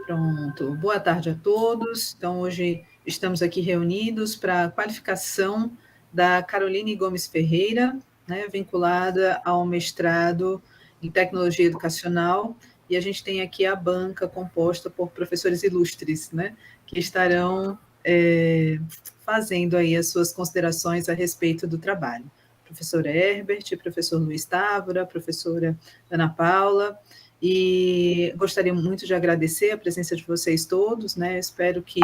Pronto. Boa tarde a todos. Então, hoje estamos aqui reunidos para a qualificação da Caroline Gomes Ferreira, né, vinculada ao mestrado em Tecnologia Educacional, e a gente tem aqui a banca composta por professores ilustres, né, que estarão fazendo aí as suas considerações a respeito do trabalho. Professor Herbert, professor Luiz Távora, professora Ana Paula. E gostaria muito de agradecer a presença de vocês todos, né? Espero que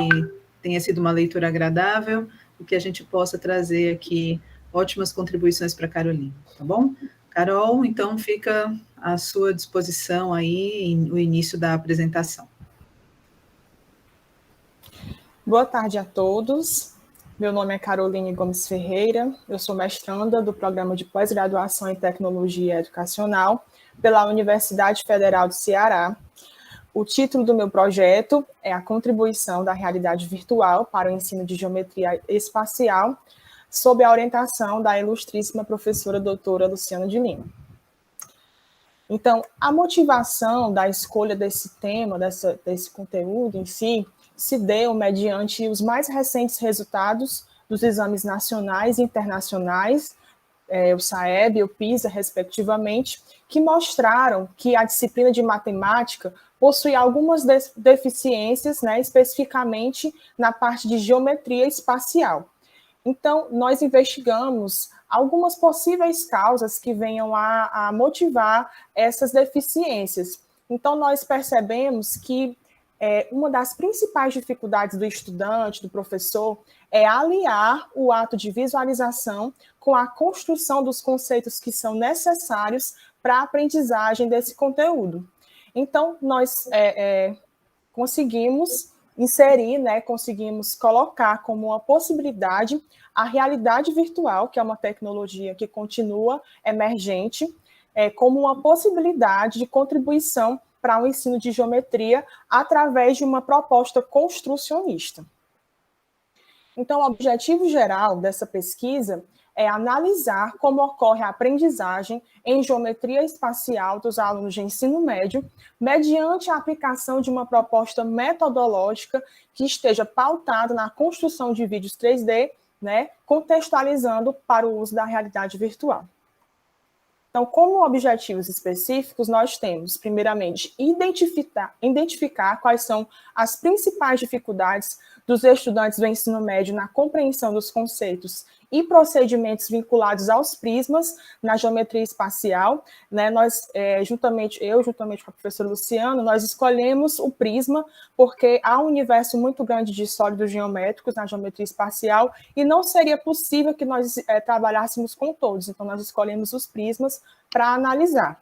tenha sido uma leitura agradável e que a gente possa trazer aqui ótimas contribuições para a Carolina, tá bom? Carol, então fica à sua disposição aí o início da apresentação. Boa tarde a todos. Meu nome é Caroline Gomes Ferreira, eu sou mestranda do Programa de Pós-Graduação em Tecnologia Educacional pela Universidade Federal do Ceará. O título do meu projeto é a contribuição da realidade virtual para o ensino de geometria espacial, sob a orientação da ilustríssima professora doutora Luciana de Lima. Então, a motivação da escolha desse tema, desse conteúdo em si, se deu mediante os mais recentes resultados dos exames nacionais e internacionais, o SAEB e o PISA, respectivamente, que mostraram que a disciplina de matemática possui algumas deficiências, né, especificamente na parte de geometria espacial. Então, nós investigamos algumas possíveis causas que venham a motivar essas deficiências. Então, nós percebemos que uma das principais dificuldades do estudante, do professor, é aliar o ato de visualização com a construção dos conceitos que são necessários para a aprendizagem desse conteúdo. Então, nós conseguimos inserir, né, conseguimos colocar como uma possibilidade a realidade virtual, que é uma tecnologia que continua emergente, como uma possibilidade de contribuição para o ensino de geometria através de uma proposta construcionista. Então, o objetivo geral dessa pesquisa é analisar como ocorre a aprendizagem em geometria espacial dos alunos de ensino médio, mediante a aplicação de uma proposta metodológica que esteja pautada na construção de vídeos 3D, né, contextualizando para o uso da realidade virtual. Então, como objetivos específicos, nós temos, primeiramente, identificar quais são as principais dificuldades dos estudantes do ensino médio na compreensão dos conceitos e procedimentos vinculados aos prismas na geometria espacial. Né? Nós, juntamente com a professora Luciana, nós escolhemos o prisma porque há um universo muito grande de sólidos geométricos na geometria espacial e não seria possível que nós trabalhássemos com todos. Então, nós escolhemos os prismas para analisar.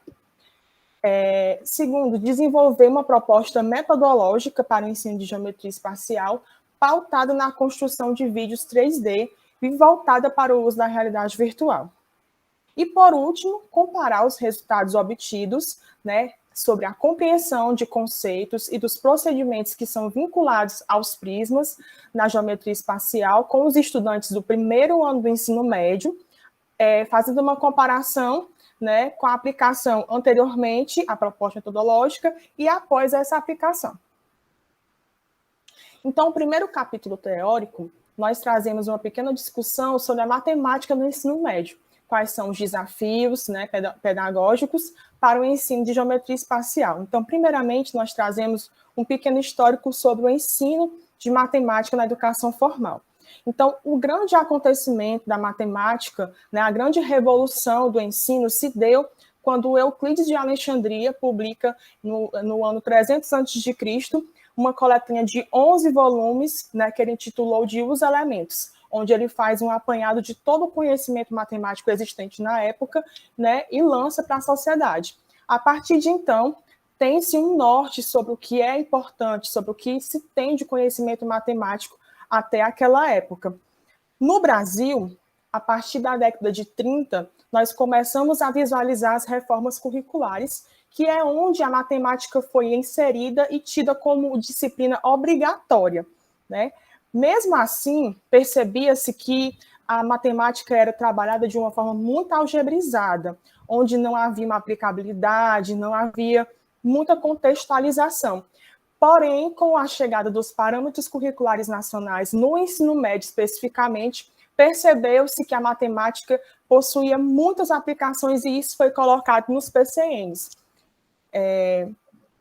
Segundo, desenvolver uma proposta metodológica para o ensino de geometria espacial pautada na construção de vídeos 3D e voltada para o uso da realidade virtual. E, por último, comparar os resultados obtidos, né, sobre a compreensão de conceitos e dos procedimentos que são vinculados aos prismas na geometria espacial com os estudantes do primeiro ano do ensino médio, fazendo uma comparação, né, com a aplicação anteriormente, a proposta metodológica, e após essa aplicação. Então, o primeiro capítulo teórico, nós trazemos uma pequena discussão sobre a matemática no ensino médio. Quais são os desafios, né, pedagógicos para o ensino de geometria espacial. Então, primeiramente, nós trazemos um pequeno histórico sobre o ensino de matemática na educação formal. Então, o grande acontecimento da matemática, né, a grande revolução do ensino se deu quando Euclides de Alexandria publica, no ano 300 a.C., uma coletânea de 11 volumes, né, que ele intitulou de Os Elementos, onde ele faz um apanhado de todo o conhecimento matemático existente na época, né, e lança para a sociedade. A partir de então, tem-se um norte sobre o que é importante, sobre o que se tem de conhecimento matemático até aquela época. No Brasil, a partir da década de 30, nós começamos a visualizar as reformas curriculares, que é onde a matemática foi inserida e tida como disciplina obrigatória, né? Mesmo assim, percebia-se que a matemática era trabalhada de uma forma muito algebrizada, onde não havia uma aplicabilidade, não havia muita contextualização. Porém, com a chegada dos parâmetros curriculares nacionais no ensino médio especificamente, percebeu-se que a matemática possuía muitas aplicações e isso foi colocado nos PCNs.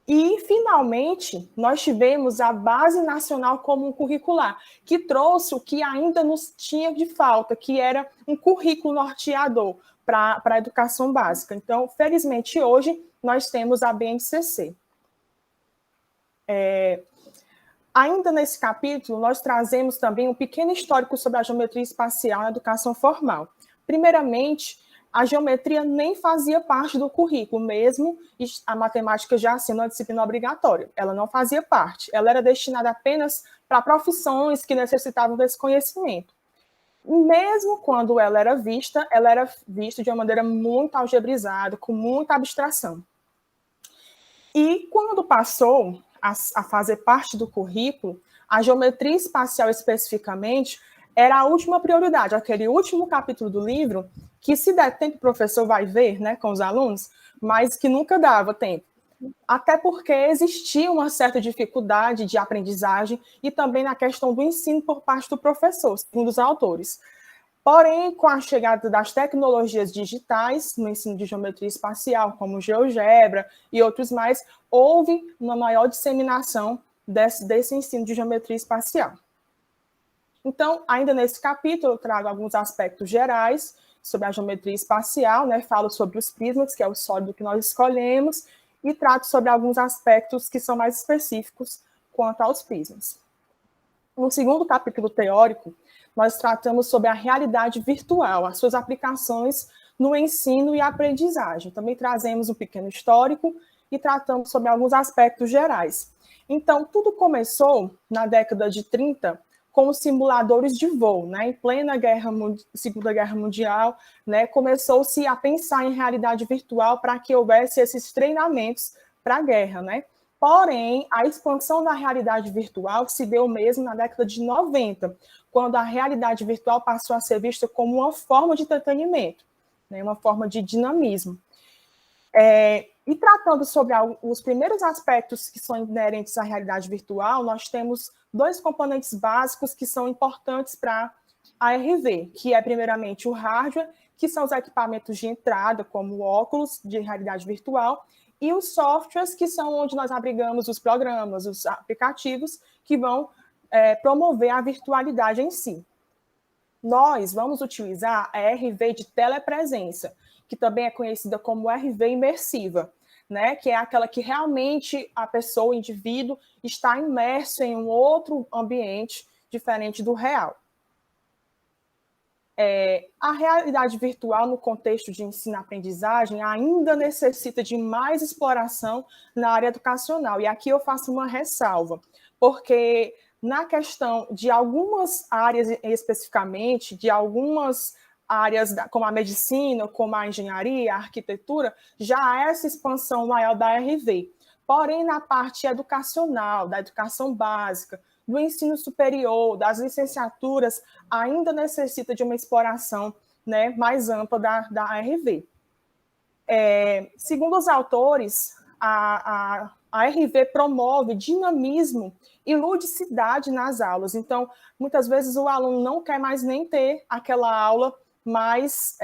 E, finalmente, nós tivemos a Base Nacional Comum Curricular, que trouxe o que ainda nos tinha de falta, que era um currículo norteador para a educação básica. Então, felizmente, hoje, nós temos a BNCC. Ainda nesse capítulo, nós trazemos também um pequeno histórico sobre a geometria espacial na educação formal. Primeiramente, a geometria nem fazia parte do currículo, mesmo a matemática já sendo uma disciplina obrigatória. Ela não fazia parte, ela era destinada apenas para profissões que necessitavam desse conhecimento. Mesmo quando ela era vista de uma maneira muito algebrizada, com muita abstração. E quando passou a fazer parte do currículo, a geometria espacial especificamente era a última prioridade, aquele último capítulo do livro, que se der tempo o professor vai ver, né, com os alunos, mas que nunca dava tempo. Até porque existia uma certa dificuldade de aprendizagem e também na questão do ensino por parte do professor, segundo os autores. Porém, com a chegada das tecnologias digitais no ensino de geometria espacial, como GeoGebra e outros mais, houve uma maior disseminação desse ensino de geometria espacial. Então, ainda nesse capítulo, eu trago alguns aspectos gerais sobre a geometria espacial, né? Falo sobre os prismas, que é o sólido que nós escolhemos, e trato sobre alguns aspectos que são mais específicos quanto aos prismas. No segundo capítulo teórico, nós tratamos sobre a realidade virtual, as suas aplicações no ensino e aprendizagem. Também trazemos um pequeno histórico e tratamos sobre alguns aspectos gerais. Então, tudo começou na década de 30 com os simuladores de voo, né? Em plena Segunda Guerra Mundial, né? Começou-se a pensar em realidade virtual para que houvesse esses treinamentos para a guerra, né? Porém, a expansão da realidade virtual se deu mesmo na década de 90, quando a realidade virtual passou a ser vista como uma forma de entretenimento, né, uma forma de dinamismo. E tratando sobre os primeiros aspectos que são inerentes à realidade virtual, nós temos dois componentes básicos que são importantes para a RV, que é, primeiramente, o hardware, que são os equipamentos de entrada, como óculos de realidade virtual, e os softwares, que são onde nós abrigamos os programas, os aplicativos, que vão promover a virtualidade em si. Nós vamos utilizar a RV de telepresença, que também é conhecida como RV imersiva, né? Que é aquela que realmente a pessoa, o indivíduo, está imerso em um outro ambiente diferente do real. A realidade virtual no contexto de ensino-aprendizagem ainda necessita de mais exploração na área educacional. E aqui eu faço uma ressalva, porque na questão de algumas áreas especificamente, de algumas áreas como a medicina, como a engenharia, a arquitetura, já há essa expansão maior da RV. Porém, na parte educacional, da educação básica, do ensino superior, das licenciaturas, ainda necessita de uma exploração, né, mais ampla da RV. Segundo os autores, a RV promove dinamismo e ludicidade nas aulas. Então, muitas vezes o aluno não quer mais nem ter aquela aula mais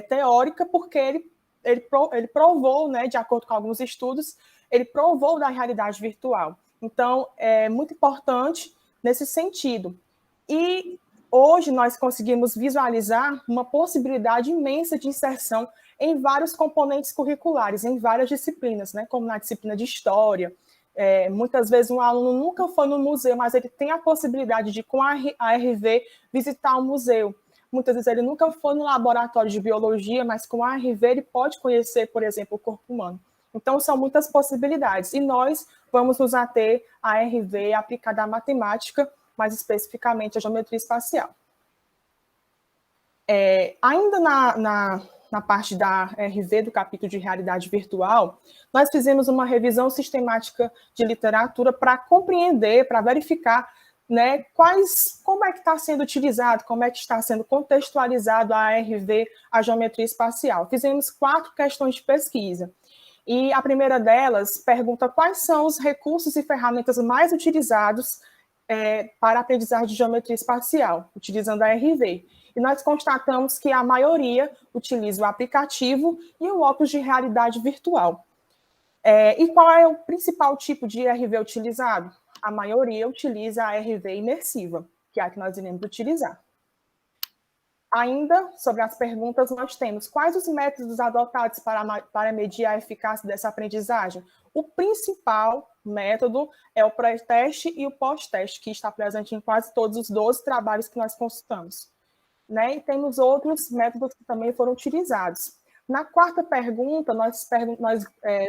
teórica, porque ele provou, né, de acordo com alguns estudos, ele provou da realidade virtual. Então, é muito importante nesse sentido. E hoje nós conseguimos visualizar uma possibilidade imensa de inserção em vários componentes curriculares, em várias disciplinas, né? Como na disciplina de História. Muitas vezes um aluno nunca foi no museu, mas ele tem a possibilidade de, com a RV, visitar um museu. Muitas vezes ele nunca foi no laboratório de Biologia, mas com a RV ele pode conhecer, por exemplo, o corpo humano. Então, são muitas possibilidades. E nós vamos nos ater à RV aplicada à matemática, mais especificamente à geometria espacial. Ainda na parte da RV, do capítulo de realidade virtual, nós fizemos uma revisão sistemática de literatura para compreender, para verificar, né, como é que está sendo utilizado, como é que está sendo contextualizado a RV, a geometria espacial. Fizemos 4 questões de pesquisa. E a primeira delas pergunta quais são os recursos e ferramentas mais utilizados para a aprendizagem de geometria espacial, utilizando a RV. E nós constatamos que a maioria utiliza o aplicativo e o óculos de realidade virtual. E qual é o principal tipo de RV utilizado? A maioria utiliza a RV imersiva, que é a que nós iremos utilizar. Ainda, sobre as perguntas, nós temos quais os métodos adotados para medir a eficácia dessa aprendizagem? O principal método é o pré-teste e o pós-teste, que está presente em quase todos os 12 trabalhos que nós consultamos. Né? E temos outros métodos que também foram utilizados. Na quarta pergunta, nós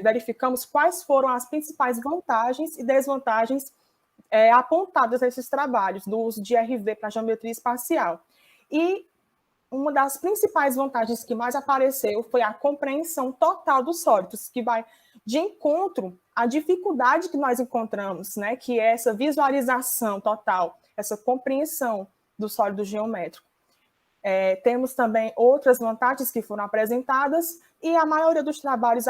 verificamos quais foram as principais vantagens e desvantagens apontadas nesses trabalhos do uso de RV para geometria espacial. E uma das principais vantagens que mais apareceu foi a compreensão total dos sólidos, que vai de encontro à dificuldade que nós encontramos, né, que é essa visualização total, essa compreensão do sólido geométrico. Temos também outras vantagens que foram apresentadas e a maioria dos trabalhos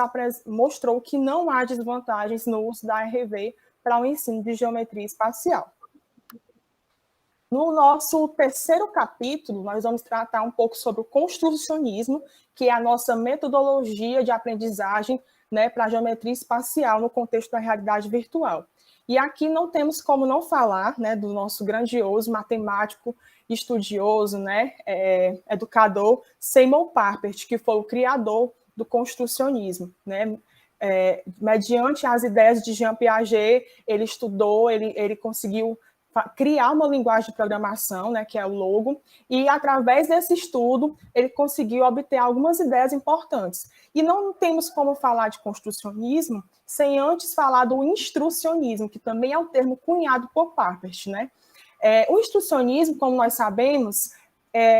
mostrou que não há desvantagens no uso da RV para o ensino de geometria espacial. No nosso terceiro capítulo, nós vamos tratar um pouco sobre o construcionismo, que é a nossa metodologia de aprendizagem, né, para a geometria espacial no contexto da realidade virtual. E aqui não temos como não falar, né, do nosso grandioso matemático, estudioso, né, educador Seymour Papert, que foi o criador do construcionismo, né? Mediante as ideias de Jean Piaget, ele estudou, ele conseguiu criar uma linguagem de programação, né, que é o Logo, e através desse estudo ele conseguiu obter algumas ideias importantes. E não temos como falar de construcionismo sem antes falar do instrucionismo, que também é um termo cunhado por Papert, né? O instrucionismo, como nós sabemos,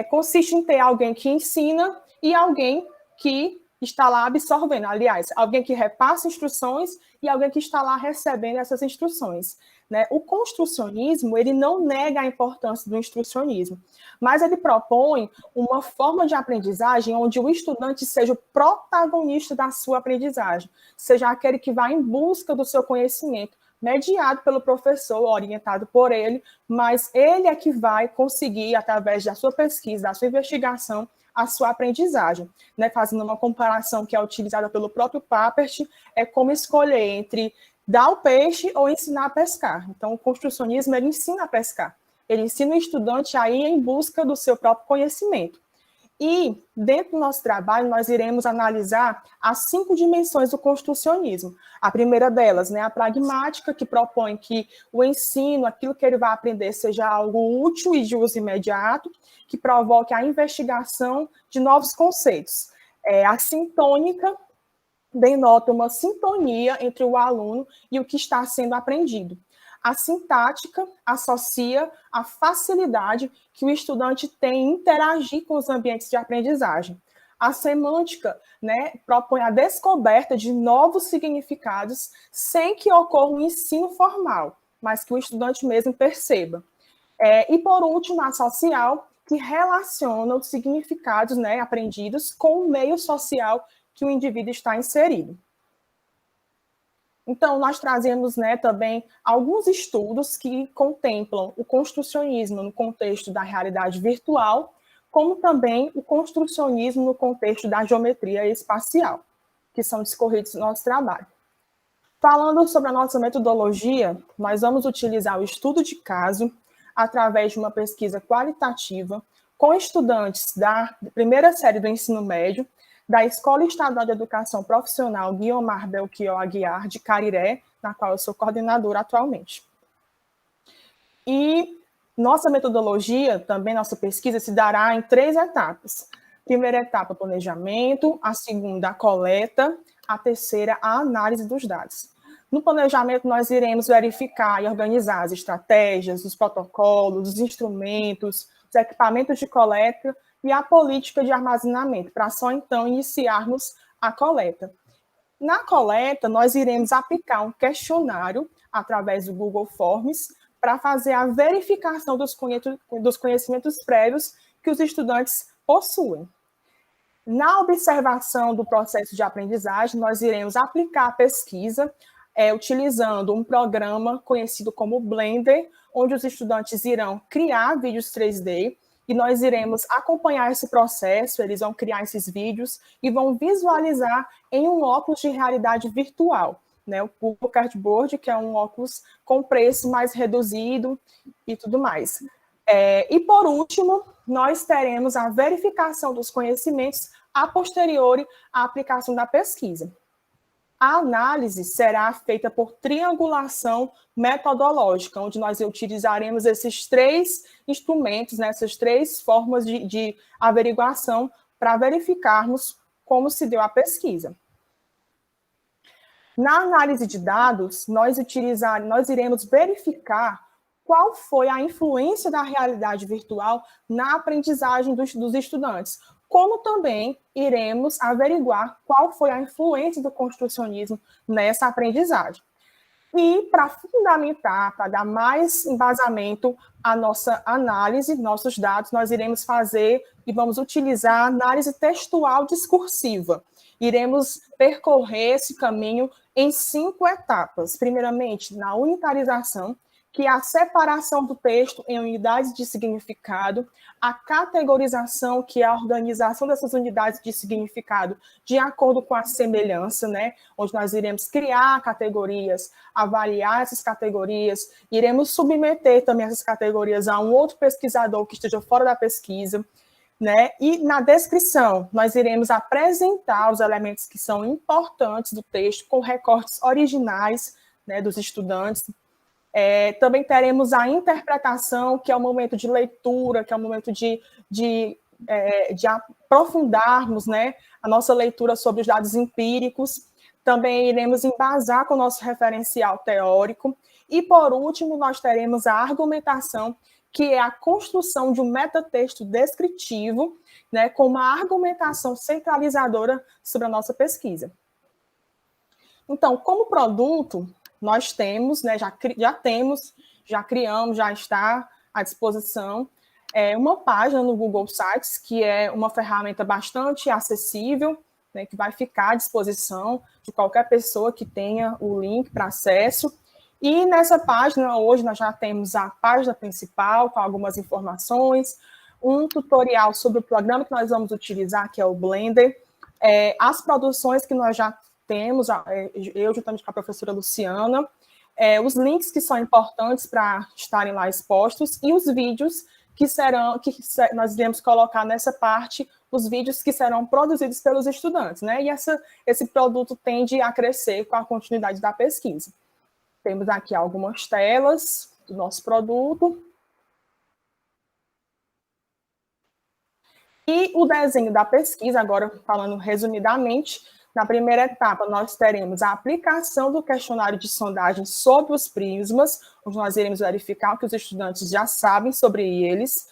consiste em ter alguém que ensina e alguém que está lá absorvendo, aliás, alguém que repassa instruções e alguém que está lá recebendo essas instruções. Né? O construcionismo, ele não nega a importância do instrucionismo, mas ele propõe uma forma de aprendizagem onde o estudante seja o protagonista da sua aprendizagem, seja aquele que vai em busca do seu conhecimento, mediado pelo professor, orientado por ele, mas ele é que vai conseguir, através da sua pesquisa, da sua investigação, a sua aprendizagem. Né? Fazendo uma comparação que é utilizada pelo próprio Papert, é como escolher entre dar o peixe ou ensinar a pescar. Então, o construcionismo, ele ensina a pescar. Ele ensina o estudante a ir em busca do seu próprio conhecimento. E, dentro do nosso trabalho, nós iremos analisar as 5 dimensões do construcionismo. A primeira delas, né, a pragmática, que propõe que o ensino, aquilo que ele vai aprender, seja algo útil e de uso imediato, que provoque a investigação de novos conceitos. A sintônica denota uma sintonia entre o aluno e o que está sendo aprendido. A sintática associa a facilidade que o estudante tem em interagir com os ambientes de aprendizagem. A semântica, né, propõe a descoberta de novos significados sem que ocorra um ensino formal, mas que o estudante mesmo perceba. E, por último, a social, que relaciona os significados, né, aprendidos com o meio social que o indivíduo está inserido. Então, nós trazemos, né, também alguns estudos que contemplam o construcionismo no contexto da realidade virtual, como também o construcionismo no contexto da geometria espacial, que são discorridos no nosso trabalho. Falando sobre a nossa metodologia, nós vamos utilizar o estudo de caso através de uma pesquisa qualitativa com estudantes da primeira série do ensino médio, da Escola Estadual de Educação Profissional Guiomar Belchior Aguiar, de Cariré, na qual eu sou coordenadora atualmente. E nossa metodologia, também nossa pesquisa, se dará em 3 etapas. Primeira etapa, planejamento, a segunda, a coleta, a terceira, a análise dos dados. No planejamento, nós iremos verificar e organizar as estratégias, os protocolos, os instrumentos, os equipamentos de coleta e a política de armazenamento, para só então iniciarmos a coleta. Na coleta, nós iremos aplicar um questionário através do Google Forms para fazer a verificação dos conhecimentos prévios que os estudantes possuem. Na observação do processo de aprendizagem, nós iremos aplicar a pesquisa utilizando um programa conhecido como Blender, onde os estudantes irão criar vídeos 3D e nós iremos acompanhar esse processo, eles vão criar esses vídeos e vão visualizar em um óculos de realidade virtual, né? O Google Cardboard, que é um óculos com preço mais reduzido e tudo mais. E, por último, nós teremos a verificação dos conhecimentos a posteriori à aplicação da pesquisa. A análise será feita por triangulação metodológica, onde nós utilizaremos esses 3 instrumentos, né, essas 3 formas de averiguação para verificarmos como se deu a pesquisa. Na análise de dados, nós iremos verificar qual foi a influência da realidade virtual na aprendizagem dos estudantes, como também iremos averiguar qual foi a influência do construcionismo nessa aprendizagem. E, para fundamentar, para dar mais embasamento à nossa análise, nossos dados, nós iremos fazer e vamos utilizar a análise textual discursiva. Iremos percorrer esse caminho em 5 etapas. Primeiramente, na unitarização, que é a separação do texto em unidades de significado, a categorização, que é a organização dessas unidades de significado de acordo com a semelhança, né? Onde nós iremos criar categorias, avaliar essas categorias, iremos submeter também essas categorias a um outro pesquisador que esteja fora da pesquisa, né? E na descrição, nós iremos apresentar os elementos que são importantes do texto com recortes originais, né, dos estudantes. Também teremos a interpretação, que é o momento de leitura, que é o momento de aprofundarmos, né, a nossa leitura sobre os dados empíricos. Também iremos embasar com o nosso referencial teórico. E, por último, nós teremos a argumentação, que é a construção de um metatexto descritivo, né, com uma argumentação centralizadora sobre a nossa pesquisa. Então, como produto, nós temos, né, já criamos, já está à disposição uma página no Google Sites, que é uma ferramenta bastante acessível, né, que vai ficar à disposição de qualquer pessoa que tenha o link para acesso. E nessa página, hoje, nós já temos a página principal, com algumas informações, um tutorial sobre o programa que nós vamos utilizar, que é o Blender, as produções que nós já temos, eu juntamente com a professora Luciana, os links que são importantes para estarem lá expostos, e os vídeos que nós iremos colocar nessa parte, os vídeos que serão produzidos pelos estudantes, né? E esse produto tende a crescer com a continuidade da pesquisa. Temos aqui algumas telas do nosso produto. E o desenho da pesquisa, agora falando resumidamente, na primeira etapa, nós teremos a aplicação do questionário de sondagem sobre os prismas, onde nós iremos verificar o que os estudantes já sabem sobre eles.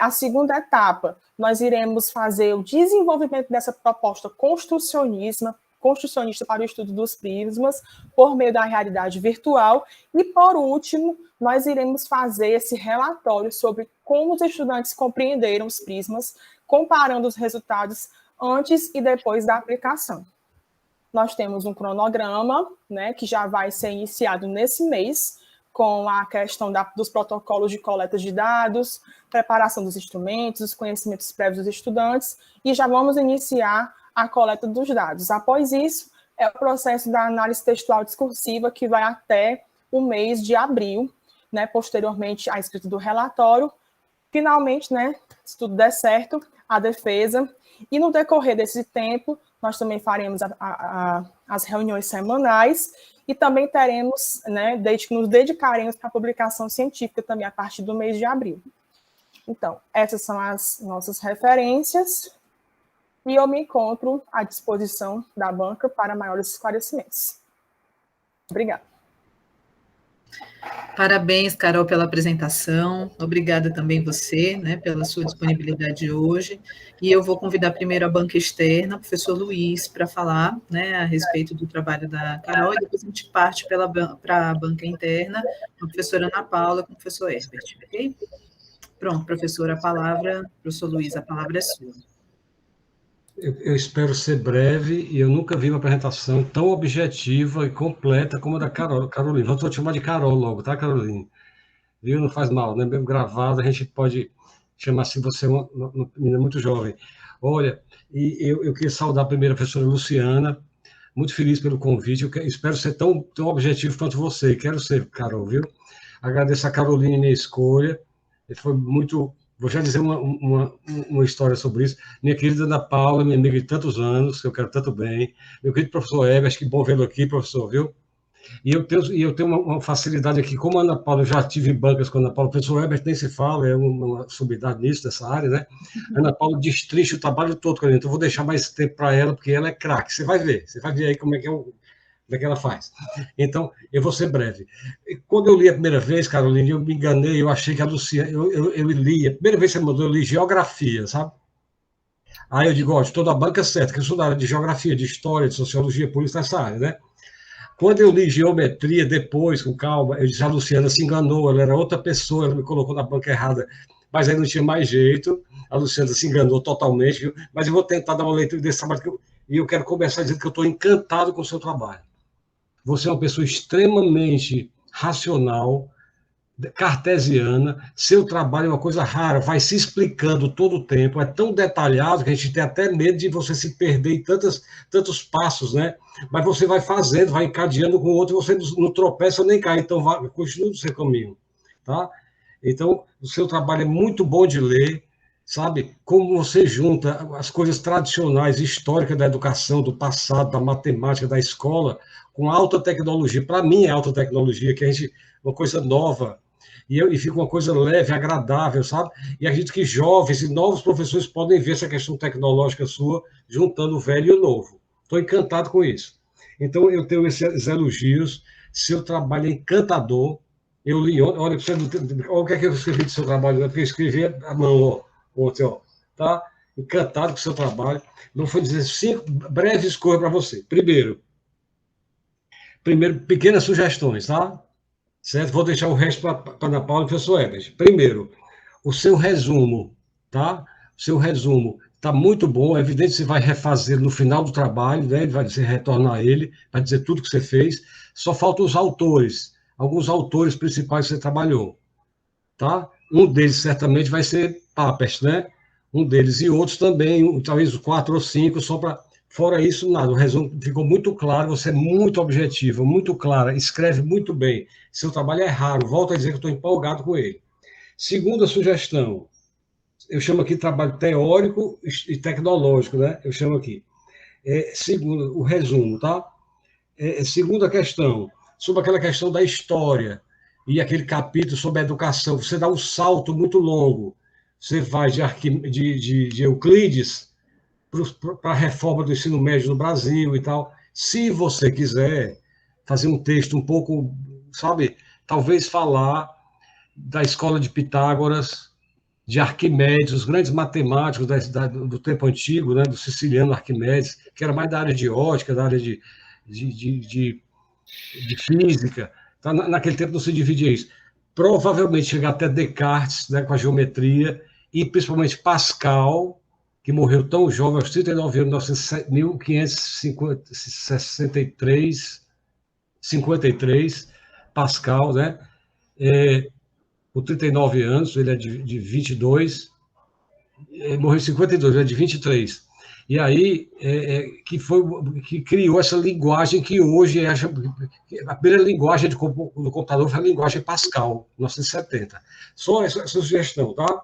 A segunda etapa, nós iremos fazer o desenvolvimento dessa proposta construcionista para o estudo dos prismas, por meio da realidade virtual. E, por último, nós iremos fazer esse relatório sobre como os estudantes compreenderam os prismas, comparando os resultados antes e depois da aplicação. Nós temos um cronograma, né, que já vai ser iniciado nesse mês, com a questão dos protocolos de coleta de dados, preparação dos instrumentos, os conhecimentos prévios dos estudantes, e já vamos iniciar a coleta dos dados. Após isso, é o processo da análise textual discursiva, que vai até o mês de abril, né, posteriormente à escrita do relatório. Finalmente, né, se tudo der certo, a defesa. E no decorrer desse tempo, nós também faremos as reuniões semanais e também teremos, né, nos dedicaremos para a publicação científica também a partir do mês de abril. Então, essas são as nossas referências e eu me encontro à disposição da banca para maiores esclarecimentos. Obrigada. Parabéns, Carol, pela apresentação. Obrigada também você, né, pela sua disponibilidade hoje. E eu vou convidar primeiro a banca externa, o professor Luiz, para falar, né, a respeito do trabalho da Carol, e depois a gente parte para a banca interna, com a professora Ana Paula, com o professor Herbert, ok? Pronto, professora, a palavra, professor Luiz, a palavra é sua. Eu espero ser breve e eu nunca vi uma apresentação tão objetiva e completa como a da Carolina. Vou te chamar de Carol logo, tá, Carolina? Viu? Não faz mal, né? Mesmo gravado, a gente pode chamar assim, você é uma menina muito jovem. Olha, e eu queria saudar primeiro a professora Luciana, muito feliz pelo convite, espero ser tão objetivo quanto você, quero ser, Carol, viu? Agradeço a Carolina minha escolha, foi muito... Vou já dizer uma história sobre isso. Minha querida Ana Paula, minha amiga de tantos anos, que eu quero tanto bem. Meu querido professor Ebert, que bom vê-lo aqui, professor, viu? E eu tenho uma facilidade aqui, como a Ana Paula, eu já tive em bancas com a Ana Paula, o professor Herbert nem se fala, é uma subidade nisso, dessa área, né? A Ana Paula destrincha o trabalho todo, então eu vou deixar mais tempo para ela, porque ela é craque, você vai ver aí como é que ela faz. Então, eu vou ser breve. Quando eu li a primeira vez, Carolina, eu me enganei, eu achei que a Luciana, eu li, a primeira vez que você mandou, eu li geografia, sabe? Aí eu digo, ó, estou da banca certa, que eu sou da área de geografia, de história, de sociologia, por isso nessa área, né? Quando eu li geometria depois, com calma, eu disse, a Luciana se enganou, ela era outra pessoa, ela me colocou na banca errada, mas aí não tinha mais jeito, a Luciana se enganou totalmente, mas eu vou tentar dar uma leitura desse trabalho, e eu quero começar dizendo que eu estou encantado com o seu trabalho. Você é uma pessoa extremamente racional, cartesiana, seu trabalho é uma coisa rara, vai se explicando todo o tempo, é tão detalhado que a gente tem até medo de você se perder em tantos passos, né? Mas você vai fazendo, vai encadeando com o outro, você não tropeça nem cai, então continue no seu caminho, tá? Então, o seu trabalho é muito bom de ler, sabe? Como você junta as coisas tradicionais, históricas da educação, do passado, da matemática, da escola, com alta tecnologia. Para mim é alta tecnologia, que a gente, uma coisa nova, e fica uma coisa leve, agradável, sabe? E acredito que jovens e novos professores podem ver essa questão tecnológica sua, juntando o velho e o novo. Estou encantado com isso. Então, eu tenho esses elogios, seu trabalho é encantador. Eu li ontem, olha, olha o que é que eu escrevi do seu trabalho, porque eu escrevi à mão, ó, ontem, ó, tá? Encantado com o seu trabalho. Não vou dizer 5 breves coisas para você. Primeiro, pequenas sugestões, tá? Certo? Vou deixar o resto para a Ana Paula e o professor Ebert. Primeiro, o seu resumo, tá? O seu resumo está muito bom, é evidente que você vai refazer no final do trabalho, né? Você retornar a ele, vai dizer tudo que você fez. Só faltam os autores, alguns autores principais que você trabalhou, tá? Um deles certamente vai ser Papert, né? Um deles e outros também, talvez 4 ou 5, só para... Fora isso, nada. O resumo ficou muito claro, você é muito objetivo, muito clara, escreve muito bem. Seu trabalho é raro, volto a dizer que estou empolgado com ele. Segunda sugestão, eu chamo aqui de trabalho teórico e tecnológico, né? Eu chamo aqui. Segundo, o resumo, tá? Segunda questão, sobre aquela questão da história e aquele capítulo sobre a educação, você dá um salto muito longo. Você vai de Euclides para a reforma do ensino médio no Brasil e tal. Se você quiser fazer um texto um pouco, sabe, talvez falar da escola de Pitágoras, de Arquimedes, os grandes matemáticos do tempo antigo, né, do siciliano Arquimedes, que era mais da área de ótica, da área de física. Tá? Naquele tempo não se dividia isso. Provavelmente chegar até Descartes, né, com a geometria, e principalmente Pascal, que morreu tão jovem, aos 39 anos, em 1553, Pascal, né? Com 39 anos, ele é de 22, morreu em 52, ele é de 23. E aí, que criou essa linguagem que hoje é a primeira linguagem do computador, foi a linguagem Pascal, 1970. Só essa sugestão, tá?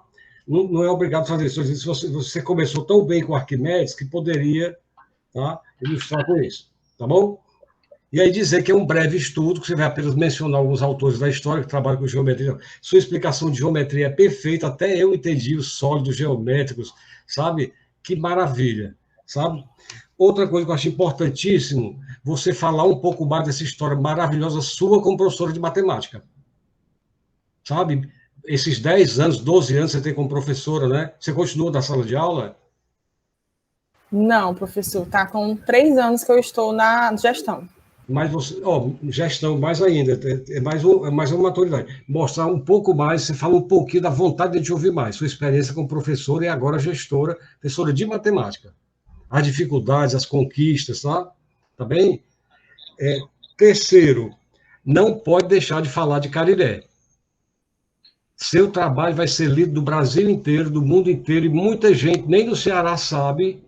Não é obrigado a fazer isso. Você começou tão bem com Arquimedes que poderia, tá, ilustrar com isso, tá bom? E aí dizer que é um breve estudo, que você vai apenas mencionar alguns autores da história que trabalham com geometria. Sua explicação de geometria é perfeita, até eu entendi os sólidos geométricos, sabe? Que maravilha, sabe? Outra coisa que eu acho importantíssimo, você falar um pouco mais dessa história maravilhosa sua como professora de matemática, sabe? Esses 10 anos, 12 anos você tem como professora, né? Você continua na sala de aula? Não, professor, está com 3 anos que eu estou na gestão. Mas você, gestão mais ainda, é mais uma maturidade. Mostrar um pouco mais, você fala um pouquinho da vontade de te ouvir mais, sua experiência como professora e agora gestora, professora de matemática. as dificuldades, as conquistas, tá bem? Terceiro, não pode deixar de falar de Cariré. Seu trabalho vai ser lido do Brasil inteiro, do mundo inteiro, e muita gente, nem do Ceará, sabe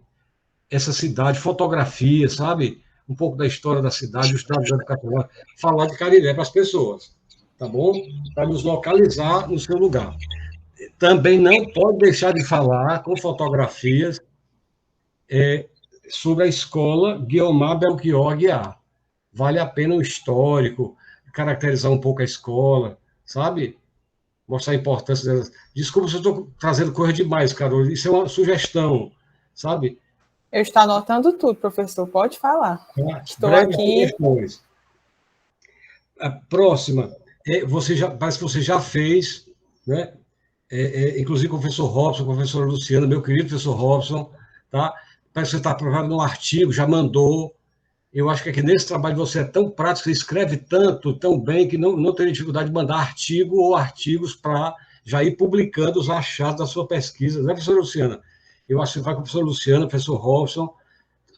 essa cidade, fotografia, sabe? Um pouco da história da cidade, os trabalhos do Catuá, falar de Cariré para as pessoas, tá bom? Para nos localizar no seu lugar. Também não pode deixar de falar com fotografias sobre a escola Guiomar Belchior Aguiar. Vale a pena o histórico, caracterizar um pouco a escola, sabe? Mostrar a importância delas. Desculpa se eu estou trazendo coisa demais, Carol. Isso é uma sugestão, sabe? Eu estou anotando tudo, professor. Pode falar. Estou aqui. Depois. A próxima, parece que você já fez, né? Inclusive o professor Robson, a professora Luciana, meu querido professor Robson, tá? Parece que você está aprovado no artigo, já mandou. Eu acho que aqui nesse trabalho você é tão prático, você escreve tanto, tão bem, que não teria dificuldade de mandar artigo ou artigos para já ir publicando os achados da sua pesquisa, né, professora Luciana? Eu acho que vai com a professora Luciana, professor Robson,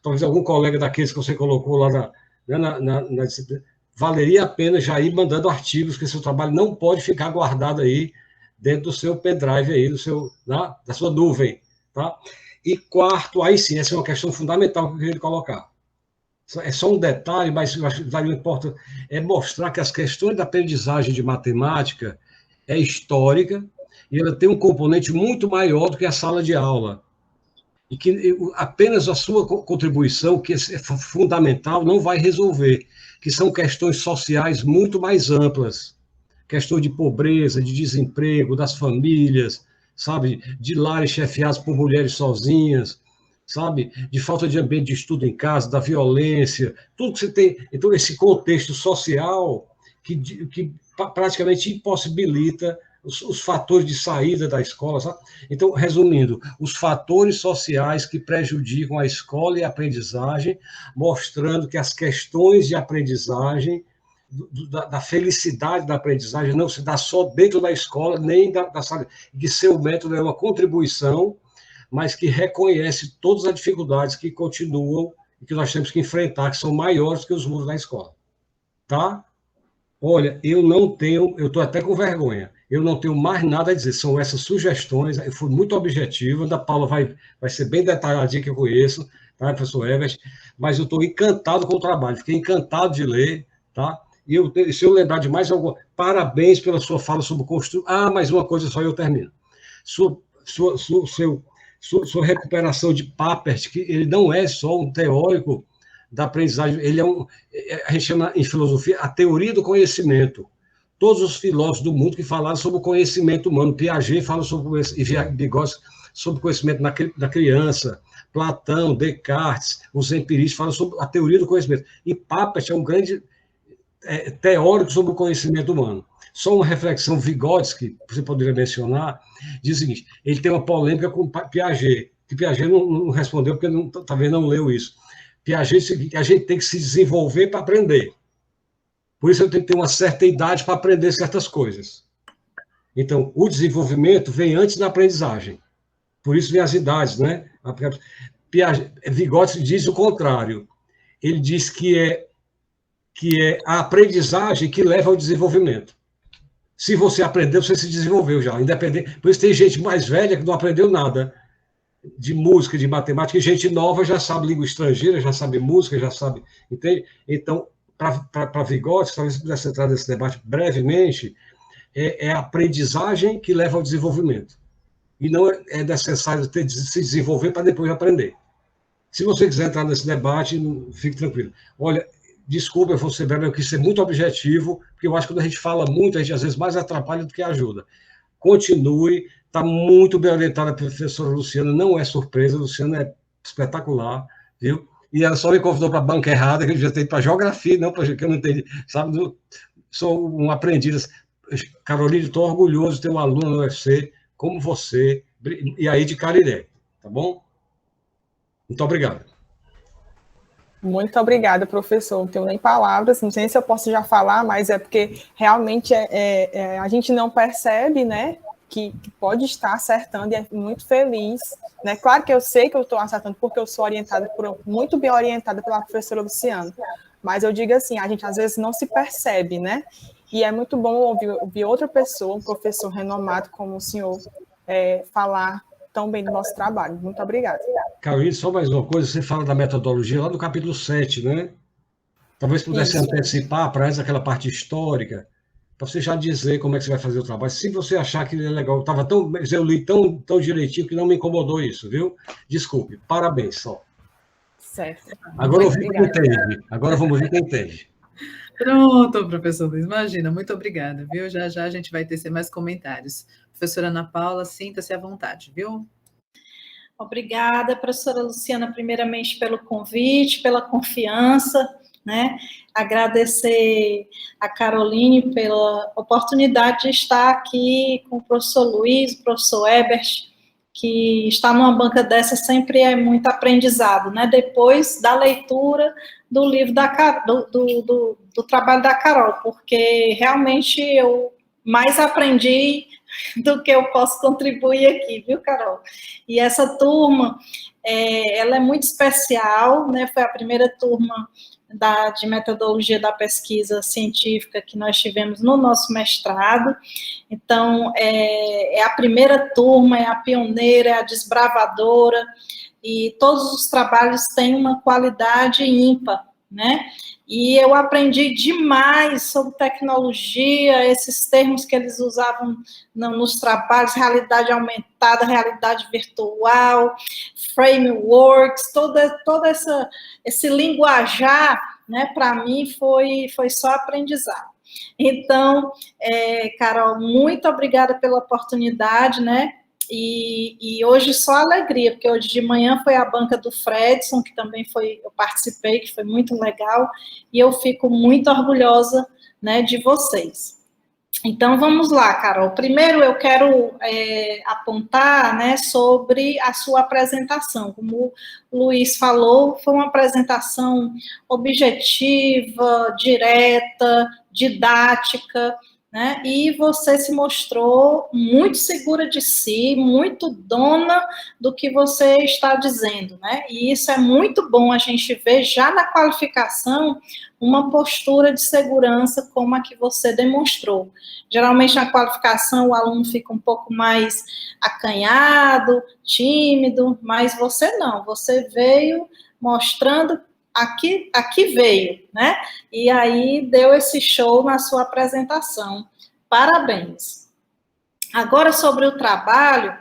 talvez algum colega daqueles que você colocou lá na disciplina. Valeria a pena já ir mandando artigos, que seu trabalho não pode ficar guardado aí dentro do seu pendrive aí, da sua nuvem, tá? E quarto, aí sim, essa é uma questão fundamental que eu queria colocar. É só um detalhe, mas eu acho que não importa, é mostrar que as questões da aprendizagem de matemática é histórica e ela tem um componente muito maior do que a sala de aula. E que apenas a sua contribuição, que é fundamental, não vai resolver, que são questões sociais muito mais amplas. Questões de pobreza, de desemprego, das famílias, sabe? De lares chefiados por mulheres sozinhas, sabe? De falta de ambiente de estudo em casa, da violência, tudo que você tem. Então, esse contexto social que praticamente impossibilita os fatores de saída da escola, sabe? Então, resumindo, os fatores sociais que prejudicam a escola e a aprendizagem, mostrando que as questões de aprendizagem, da felicidade da aprendizagem, não se dá só dentro da escola, nem da sala, que seu método é uma contribuição, mas que reconhece todas as dificuldades que continuam e que nós temos que enfrentar, que são maiores que os muros da escola. Tá? Olha, eu estou até com vergonha, eu não tenho mais nada a dizer, são essas sugestões, eu fui muito objetivo, a Ana Paula vai ser bem detalhadinha, que eu conheço, tá, professor Herbert, mas eu estou encantado com o trabalho, fiquei encantado de ler, tá? E se eu lembrar de mais alguma, parabéns pela sua fala sobre construção. Mais uma coisa só e eu termino. Sua recuperação de Papert, que ele não é só um teórico da aprendizagem, ele a gente chama em filosofia a teoria do conhecimento. Todos os filósofos do mundo que falaram sobre o conhecimento humano, Piaget fala sobre e Vygotsky sobre o conhecimento da criança, Platão, Descartes, os empiristas falam sobre a teoria do conhecimento. E Papert é um grande teórico sobre o conhecimento humano. Só uma reflexão, Vygotsky, que você poderia mencionar, diz o seguinte, ele tem uma polêmica com Piaget, que Piaget não respondeu porque talvez não leu isso. Piaget disse o seguinte, a gente tem que se desenvolver para aprender. Por isso eu tenho que ter uma certa idade para aprender certas coisas. Então, o desenvolvimento vem antes da aprendizagem. Por isso vem as idades, né? Vygotsky diz o contrário. Ele diz que é a aprendizagem que leva ao desenvolvimento. Se você aprendeu, você se desenvolveu já, independente. Por isso tem gente mais velha que não aprendeu nada de música, de matemática, e gente nova já sabe língua estrangeira, já sabe música, já sabe, entende? Então, para Vygotsky, talvez pudesse entrar nesse debate brevemente, é a aprendizagem que leva ao desenvolvimento. E não é necessário se desenvolver para depois aprender. Se você quiser entrar nesse debate, fique tranquilo. Olha, desculpa, eu vou ser breve, eu quis ser muito objetivo, porque eu acho que quando a gente fala muito, a gente às vezes mais atrapalha do que ajuda. Continue, está muito bem orientada a professora Luciana, não é surpresa, a Luciana é espetacular, viu? E ela só me convidou para a banca errada, que eu devia ter ido para geografia, não para que eu não entendi, sabe? Sou um aprendiz. Caroline, estou orgulhoso de ter um aluno no UFC como você, e aí de Cariré, tá bom? Muito obrigado. Muito obrigada, professor. Não tenho nem palavras, não sei se eu posso já falar, mas é porque realmente a gente não percebe, né? que pode estar acertando e é muito feliz, né? Claro que eu sei que eu estou acertando porque eu sou orientada, muito bem orientada pela professora Luciana, mas eu digo assim, a gente às vezes não se percebe, né? E é muito bom ouvir outra pessoa, um professor renomado como o senhor, falar tão bem do nosso trabalho. Muito obrigada. Carolina, só mais uma coisa, você fala da metodologia lá no capítulo 7, né? Talvez pudesse Isso. antecipar para essa aquela parte histórica, para você já dizer como é que você vai fazer o trabalho. Se você achar que ele é legal, eu li tão direitinho que não me incomodou isso, viu? Desculpe, parabéns só. Certo. Agora eu vi quem entende. Agora vamos ver quem entende. Pronto, professor Luiz, imagina, muito obrigada, viu? Já já a gente vai tecer mais comentários. Professora Ana Paula, sinta-se à vontade, viu? Obrigada, professora Luciana, primeiramente pelo convite, pela confiança, né? Agradecer a Caroline pela oportunidade de estar aqui com o professor Luiz, o professor Ebert, que estar numa banca dessa sempre é muito aprendizado, né? Depois da leitura do livro do trabalho da Carol, porque realmente eu mais aprendi do que eu posso contribuir aqui, viu, Carol? E essa turma, ela é muito especial, né? Foi a primeira turma de metodologia da pesquisa científica que nós tivemos no nosso mestrado. Então, é a primeira turma, é a pioneira, é a desbravadora, e todos os trabalhos têm uma qualidade ímpar, né? E eu aprendi demais sobre tecnologia, esses termos que eles usavam nos trabalhos, realidade aumentada, realidade virtual, frameworks, todo esse linguajar, né, para mim foi só aprendizado. Então, Carol, muito obrigada pela oportunidade, né? E hoje só alegria, porque hoje de manhã foi a banca do Fredson, que também eu participei, que foi muito legal, e eu fico muito orgulhosa, né, de vocês. Então, vamos lá, Carol. Primeiro, eu quero apontar, né, sobre a sua apresentação. Como o Luiz falou, foi uma apresentação objetiva, direta, didática, né? E você se mostrou muito segura de si, muito dona do que você está dizendo, né? E isso é muito bom a gente ver já na qualificação uma postura de segurança como a que você demonstrou. Geralmente na qualificação o aluno fica um pouco mais acanhado, tímido, mas você não, você veio mostrando aqui veio, né? E aí deu esse show na sua apresentação. Parabéns. Agora, sobre o trabalho,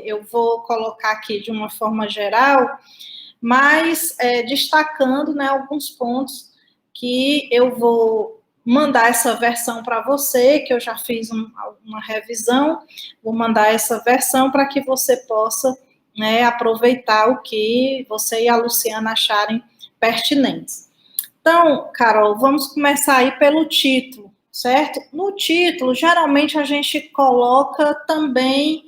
eu vou colocar aqui de uma forma geral, mas destacando, né, alguns pontos que eu vou mandar essa versão para você, que eu já fiz uma revisão, vou mandar essa versão para que você possa, né, aproveitar o que você e a Luciana acharem pertinentes. Então, Carol, vamos começar aí pelo título, certo? No título, geralmente a gente coloca também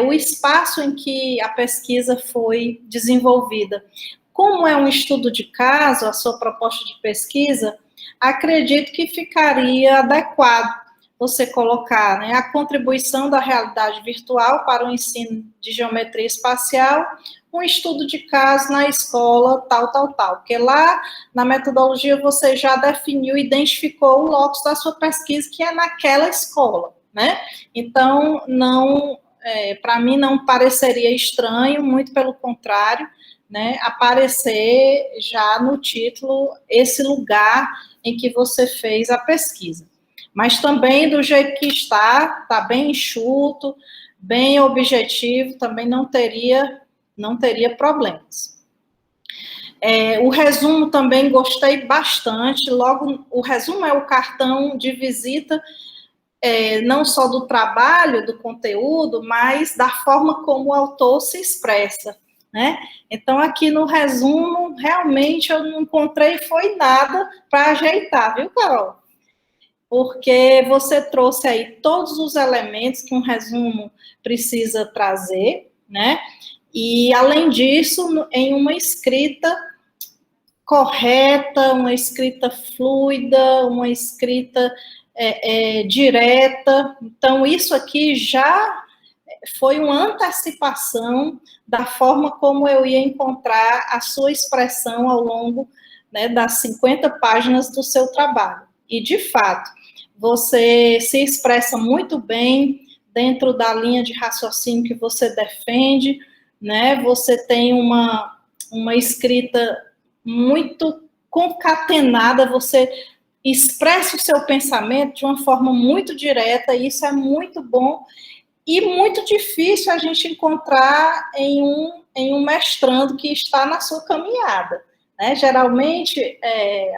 o espaço em que a pesquisa foi desenvolvida. Como é um estudo de caso, a sua proposta de pesquisa, acredito que ficaria adequado você colocar, né, a contribuição da realidade virtual para o ensino de geometria espacial, um estudo de caso na escola, tal, porque lá na metodologia você já definiu, identificou o locus da sua pesquisa, que é naquela escola, né? Então, para mim não pareceria estranho, muito pelo contrário, né, aparecer já no título esse lugar em que você fez a pesquisa. Mas também do jeito que está bem enxuto, bem objetivo, também não teria problemas. O resumo também gostei bastante, logo, o resumo é o cartão de visita, não só do trabalho, do conteúdo, mas da forma como o autor se expressa, né? Então, aqui no resumo, realmente eu não encontrei foi nada para ajeitar, viu, Carol? Porque você trouxe aí todos os elementos que um resumo precisa trazer, né? E, além disso, em uma escrita correta, uma escrita fluida, uma escrita direta. Então, isso aqui já foi uma antecipação da forma como eu ia encontrar a sua expressão ao longo, né, das 50 páginas do seu trabalho. E, de fato, você se expressa muito bem dentro da linha de raciocínio que você defende, né? Você tem uma escrita muito concatenada, você expressa o seu pensamento de uma forma muito direta, e isso é muito bom e muito difícil a gente encontrar em um mestrando que está na sua caminhada, né? Geralmente,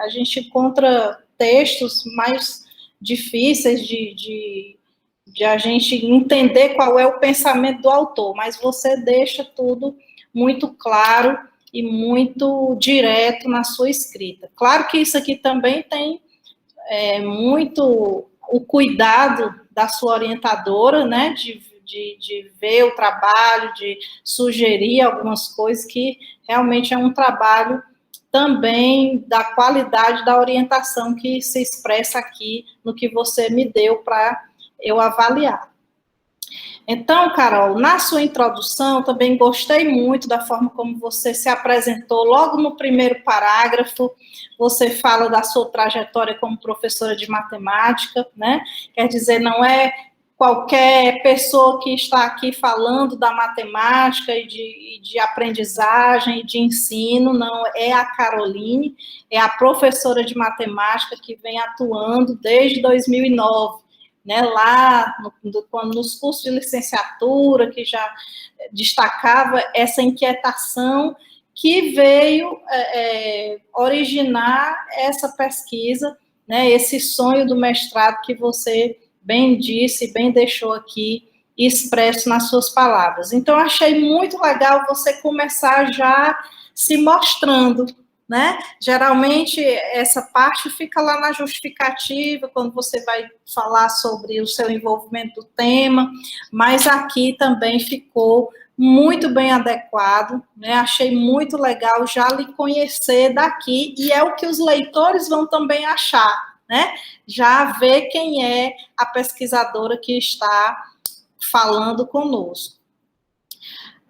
a gente encontra textos mais difíceis de a gente entender qual é o pensamento do autor, mas você deixa tudo muito claro e muito direto na sua escrita. Claro que isso aqui também tem muito o cuidado da sua orientadora, né, de ver o trabalho, de sugerir algumas coisas, que realmente é um trabalho também da qualidade da orientação que se expressa aqui no que você me deu para eu avaliar. Então, Carol, na sua introdução, também gostei muito da forma como você se apresentou. Logo no primeiro parágrafo, você fala da sua trajetória como professora de matemática, né? Quer dizer, não é qualquer pessoa que está aqui falando da matemática e de aprendizagem e de ensino, não, é a Caroline, é a professora de matemática que vem atuando desde 2009. Né, lá nos cursos de licenciatura, que já destacava essa inquietação que veio originar essa pesquisa, né, esse sonho do mestrado que você bem disse, bem deixou aqui expresso nas suas palavras. Então, achei muito legal você começar já se mostrando, né? Geralmente, essa parte fica lá na justificativa, quando você vai falar sobre o seu envolvimento do tema, mas aqui também ficou muito bem adequado, né? Achei muito legal já lhe conhecer daqui, e é o que os leitores vão também achar, né? Já ver quem é a pesquisadora que está falando conosco.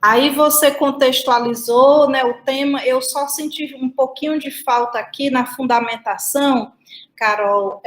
Aí você contextualizou, né, o tema. Eu só senti um pouquinho de falta aqui na fundamentação, Carol,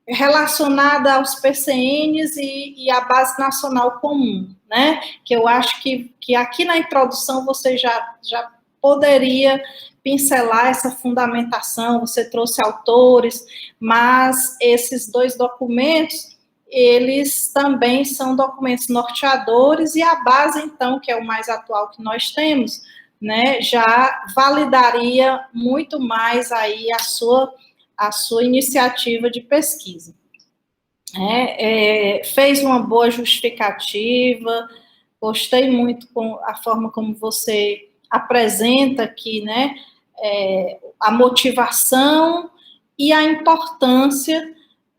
relacionada aos PCNs e à Base Nacional Comum, né? Que eu acho que aqui na introdução você já poderia pincelar essa fundamentação, você trouxe autores, mas esses dois documentos, eles também são documentos norteadores, e a base, então, que é o mais atual que nós temos, né, já validaria muito mais aí a sua iniciativa de pesquisa. Fez uma boa justificativa, gostei muito com a forma como você apresenta aqui, né, a motivação e a importância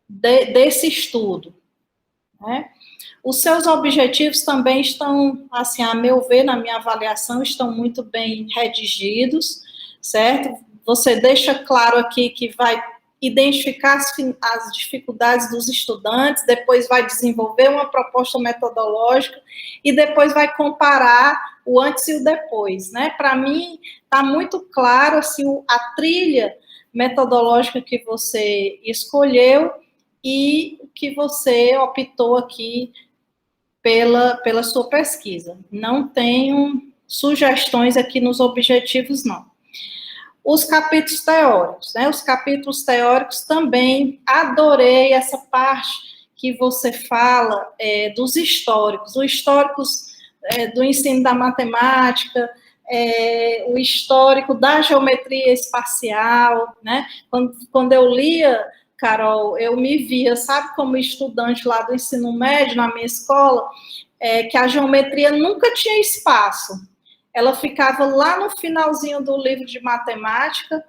desse estudo, né? Os seus objetivos também estão, assim, a meu ver, na minha avaliação, estão muito bem redigidos, certo? Você deixa claro aqui que vai identificar as dificuldades dos estudantes, depois vai desenvolver uma proposta metodológica e depois vai comparar o antes e o depois, né? Para mim, está muito claro, assim, a trilha metodológica que você escolheu e que você optou aqui pela sua pesquisa. Não tenho sugestões aqui nos objetivos, não. Os capítulos teóricos, né? Os capítulos teóricos também adorei essa parte que você fala dos históricos, os históricos do ensino da matemática, o histórico da geometria espacial, né? Quando eu lia, Carol, eu me via, sabe, como estudante lá do ensino médio, na minha escola, que a geometria nunca tinha espaço. Ela ficava lá no finalzinho do livro de matemática,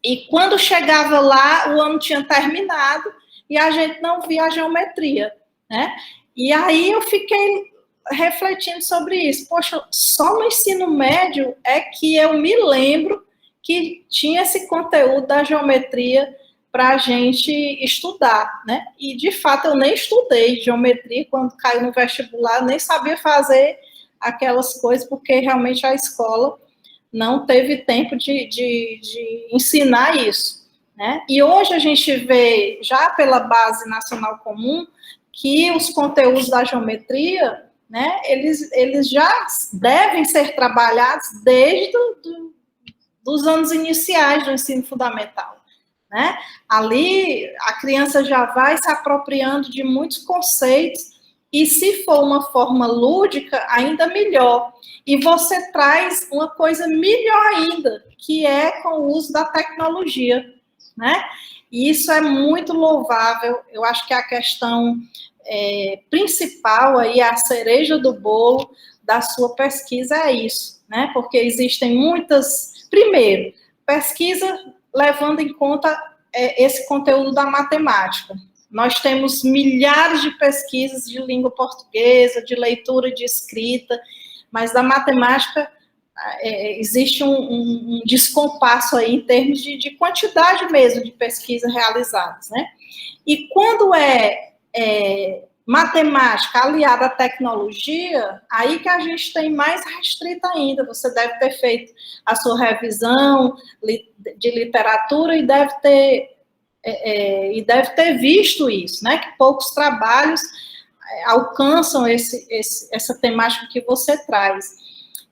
e quando chegava lá, o ano tinha terminado, e a gente não via a geometria, né? E aí eu fiquei refletindo sobre isso. Poxa, só no ensino médio é que eu me lembro que tinha esse conteúdo da geometria para a gente estudar, né? E, de fato, eu nem estudei geometria quando caiu no vestibular, eu nem sabia fazer aquelas coisas, porque realmente a escola não teve tempo de ensinar isso, né? E hoje a gente vê, já pela Base Nacional Comum, que os conteúdos da geometria, né, eles já devem ser trabalhados desde dos anos iniciais do ensino fundamental, né? Ali, a criança já vai se apropriando de muitos conceitos, e se for uma forma lúdica, ainda melhor. E você traz uma coisa melhor ainda, que é com o uso da tecnologia, né? E isso é muito louvável. Eu acho que a questão principal aí, a cereja do bolo da sua pesquisa é isso, né? Porque existem muitas... Primeiro, pesquisa levando em conta esse conteúdo da matemática. Nós temos milhares de pesquisas de língua portuguesa, de leitura e de escrita, mas da matemática existe um descompasso aí em termos de quantidade mesmo de pesquisas realizadas, né? E quando matemática aliada à tecnologia, aí que a gente tem mais restrita ainda. Você deve ter feito a sua revisão de literatura e deve ter visto isso, né? Que poucos trabalhos alcançam essa temática que você traz.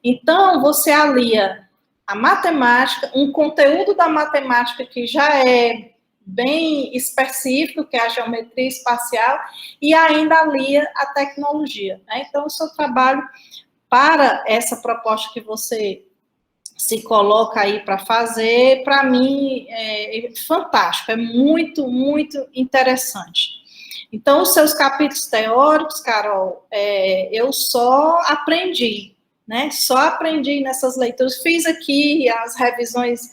Então, você alia a matemática, um conteúdo da matemática que já é bem específico, que é a geometria espacial, e ainda alia a tecnologia, né? Então, o seu trabalho, para essa proposta que você se coloca aí para fazer, para mim, é fantástico, é muito, muito interessante. Então, os seus capítulos teóricos, Carol, eu só aprendi, né? Só aprendi nessas leituras. Fiz aqui as revisões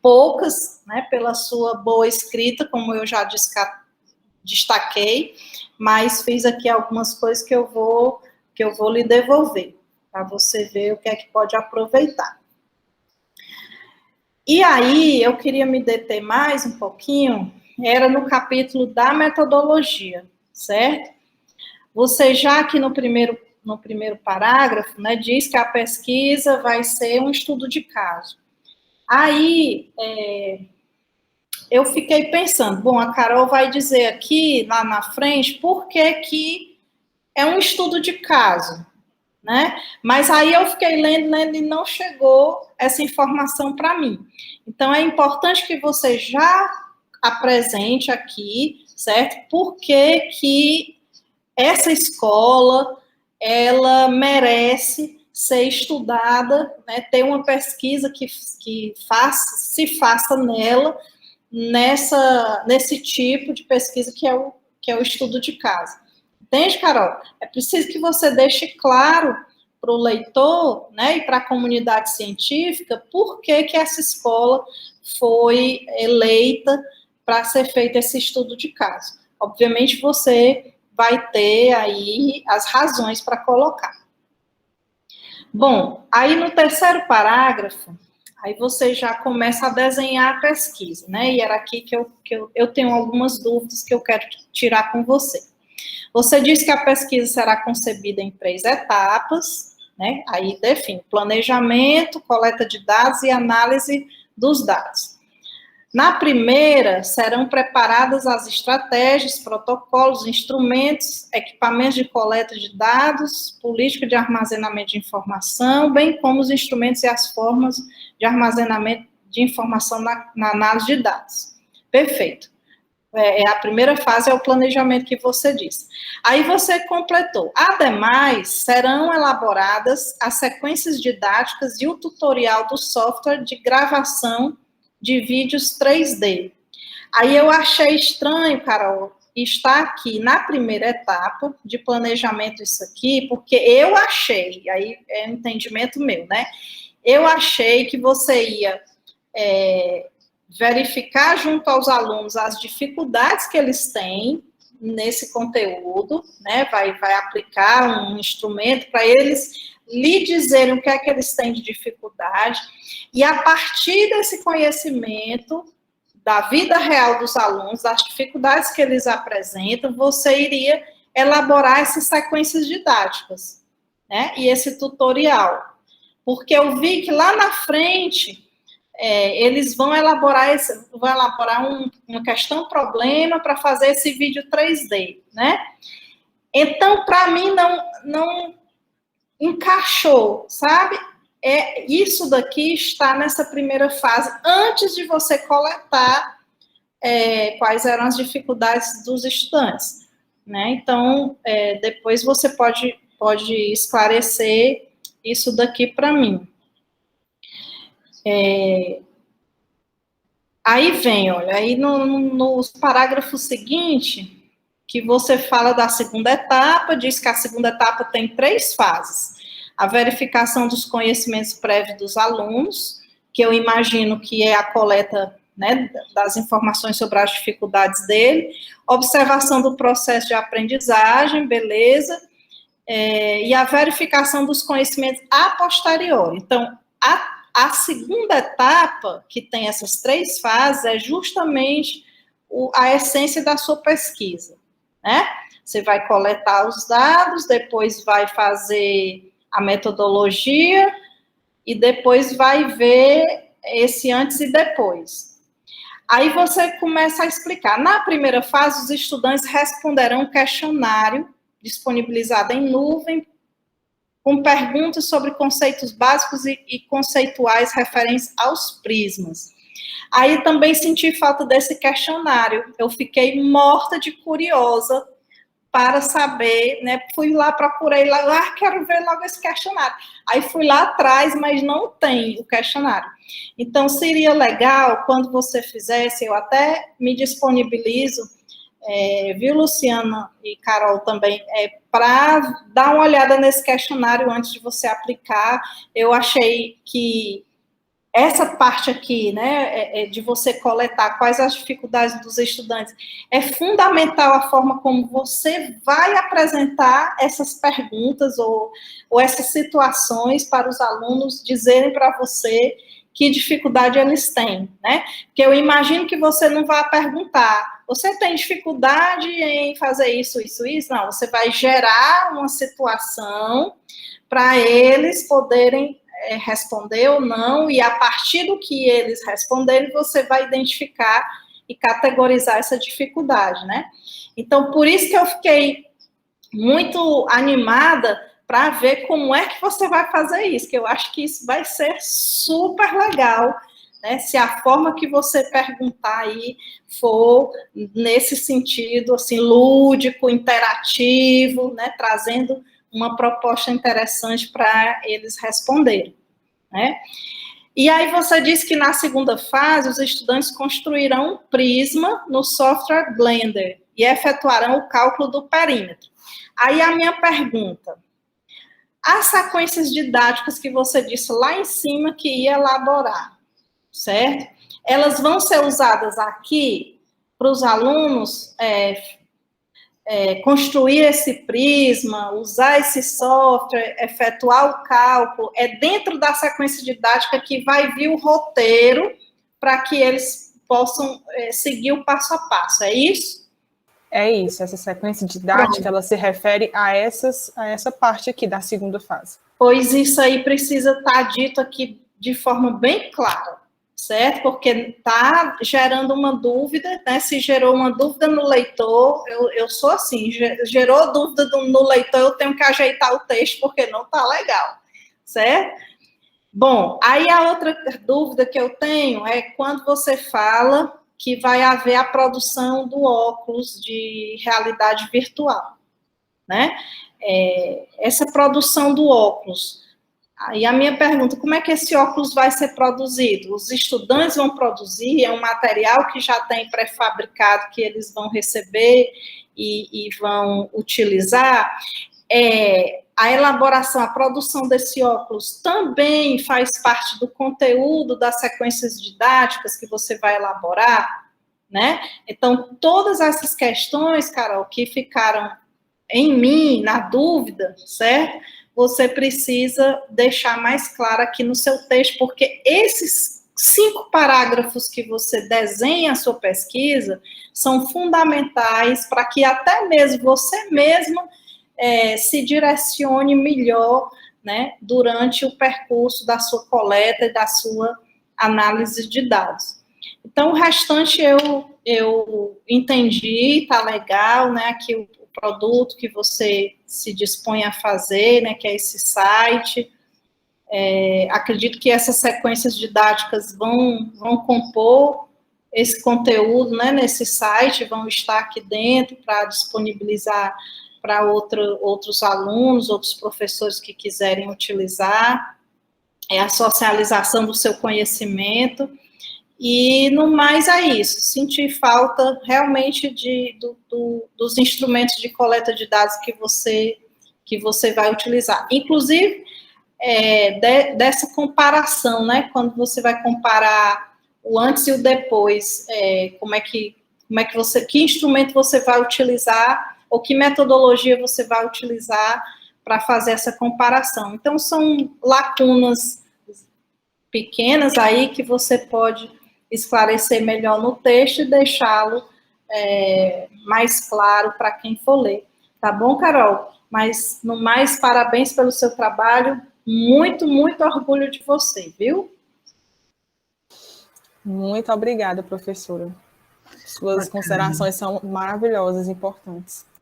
poucas, né, pela sua boa escrita, como eu já destaquei, mas fiz aqui algumas coisas que eu vou lhe devolver, para você ver o que é que pode aproveitar. E aí, eu queria me deter mais um pouquinho, era no capítulo da metodologia, certo? Você já aqui no primeiro parágrafo, né, diz que a pesquisa vai ser um estudo de caso. Aí, eu fiquei pensando, bom, a Carol vai dizer aqui, lá na frente, por que é um estudo de caso, né? Mas aí eu fiquei lendo e não chegou essa informação para mim. Então, é importante que você já apresente aqui, certo? Por que essa escola, ela merece ser estudada, né, ter uma pesquisa que se faça nela, nesse tipo de pesquisa que é o estudo de caso. Entende, Carol? É preciso que você deixe claro para o leitor, né, e para a comunidade científica, por que essa escola foi eleita para ser feito esse estudo de caso. Obviamente, você vai ter aí as razões para colocar. Bom, aí no terceiro parágrafo, aí você já começa a desenhar a pesquisa, né? E era aqui que eu tenho algumas dúvidas que eu quero tirar com você. Você diz que a pesquisa será concebida em 3 etapas, né? Aí define planejamento, coleta de dados e análise dos dados. Na primeira, serão preparadas as estratégias, protocolos, instrumentos, equipamentos de coleta de dados, política de armazenamento de informação, bem como os instrumentos e as formas de armazenamento de informação na análise de dados. Perfeito. A primeira fase é o planejamento que você disse. Aí você completou. Ademais, serão elaboradas as sequências didáticas e o tutorial do software de gravação de vídeos 3D. Aí eu achei estranho, Carol, estar aqui na primeira etapa de planejamento isso aqui, porque eu achei, aí é um entendimento meu, né? Eu achei que você ia verificar junto aos alunos as dificuldades que eles têm nesse conteúdo, né? Vai aplicar um instrumento para eles lhe dizerem o que é que eles têm de dificuldade, e a partir desse conhecimento, da vida real dos alunos, das dificuldades que eles apresentam, você iria elaborar essas sequências didáticas, né? E esse tutorial. Porque eu vi que lá na frente, eles vão elaborar uma questão-problema para fazer esse vídeo 3D, né? Então, para mim, não encaixou, sabe? Isso daqui está nessa primeira fase, antes de você coletar quais eram as dificuldades dos estudantes, né? Então, depois você pode esclarecer isso daqui para mim. Aí vem, olha, aí no parágrafo seguinte, que você fala da segunda etapa, diz que a segunda etapa tem 3 fases. A verificação dos conhecimentos prévios dos alunos, que eu imagino que é a coleta, né, das informações sobre as dificuldades dele, observação do processo de aprendizagem, beleza, e a verificação dos conhecimentos a posteriori. Então, a segunda etapa, que tem essas 3 fases, é justamente a essência da sua pesquisa, né? Você vai coletar os dados, depois vai fazer a metodologia e depois vai ver esse antes e depois. Aí você começa a explicar. Na primeira fase, os estudantes responderão um questionário disponibilizado em nuvem com perguntas sobre conceitos básicos e conceituais referentes aos prismas. Aí também senti falta desse questionário. Eu fiquei morta de curiosa para saber, né? Fui lá, procurei lá, quero ver logo esse questionário. Aí fui lá atrás, mas não tem o questionário. Então, seria legal, quando você fizesse, eu até me disponibilizo, viu, Luciana e Carol também, para dar uma olhada nesse questionário antes de você aplicar. Eu achei que essa parte aqui, né, de você coletar quais as dificuldades dos estudantes, é fundamental a forma como você vai apresentar essas perguntas ou essas situações para os alunos dizerem para você que dificuldade eles têm, né? Porque eu imagino que você não vai perguntar, você tem dificuldade em fazer isso, isso, isso? Não, você vai gerar uma situação para eles poderem responder ou não, e a partir do que eles responderem, você vai identificar e categorizar essa dificuldade, né? Então, por isso que eu fiquei muito animada para ver como é que você vai fazer isso, que eu acho que isso vai ser super legal, né? Se a forma que você perguntar aí for nesse sentido, assim, lúdico, interativo, né? Trazendo uma proposta interessante para eles responderem, né? E aí você diz que na segunda fase os estudantes construirão um prisma no software Blender e efetuarão o cálculo do perímetro. Aí a minha pergunta, as sequências didáticas que você disse lá em cima que ia elaborar, certo? Elas vão ser usadas aqui para os alunos construir esse prisma, usar esse software, efetuar o cálculo, dentro da sequência didática que vai vir o roteiro para que eles possam seguir o passo a passo, é isso? É isso, essa sequência didática, ela se refere a essa parte aqui da segunda fase. Pois isso aí precisa estar dito aqui de forma bem clara, certo? Porque está gerando uma dúvida, né? Se gerou uma dúvida no leitor, eu sou assim, gerou dúvida no leitor, eu tenho que ajeitar o texto, porque não está legal, certo? Bom, aí a outra dúvida que eu tenho é quando você fala que vai haver a produção do óculos de realidade virtual, né? Essa produção do óculos. Aí a minha pergunta, como é que esse óculos vai ser produzido? Os estudantes vão produzir, é um material que já tem pré-fabricado, que eles vão receber e vão utilizar. A elaboração, a produção desse óculos também faz parte do conteúdo das sequências didáticas que você vai elaborar, né? Então, todas essas questões, Carol, que ficaram em mim, na dúvida, certo? Você precisa deixar mais claro aqui no seu texto, porque esses 5 parágrafos que você desenha a sua pesquisa são fundamentais para que até mesmo você mesma se direcione melhor, né, durante o percurso da sua coleta e da sua análise de dados. Então, o restante eu entendi, tá legal, né, aqui o produto que você se dispõe a fazer, né, que é esse site. Acredito que essas sequências didáticas vão compor esse conteúdo, né, nesse site, vão estar aqui dentro para disponibilizar para outros alunos, outros professores que quiserem utilizar, a socialização do seu conhecimento, e no mais é isso, sentir falta realmente dos instrumentos de coleta de dados que você vai utilizar, inclusive dessa comparação, né, quando você vai comparar o antes e o depois, que instrumento você vai utilizar, ou que metodologia você vai utilizar para fazer essa comparação. Então, são lacunas pequenas aí que você pode esclarecer melhor no texto e deixá-lo mais claro para quem for ler. Tá bom, Carol? Mas, no mais, parabéns pelo seu trabalho. Muito, muito orgulho de você, viu? Muito obrigada, professora. Suas considerações são maravilhosas e importantes.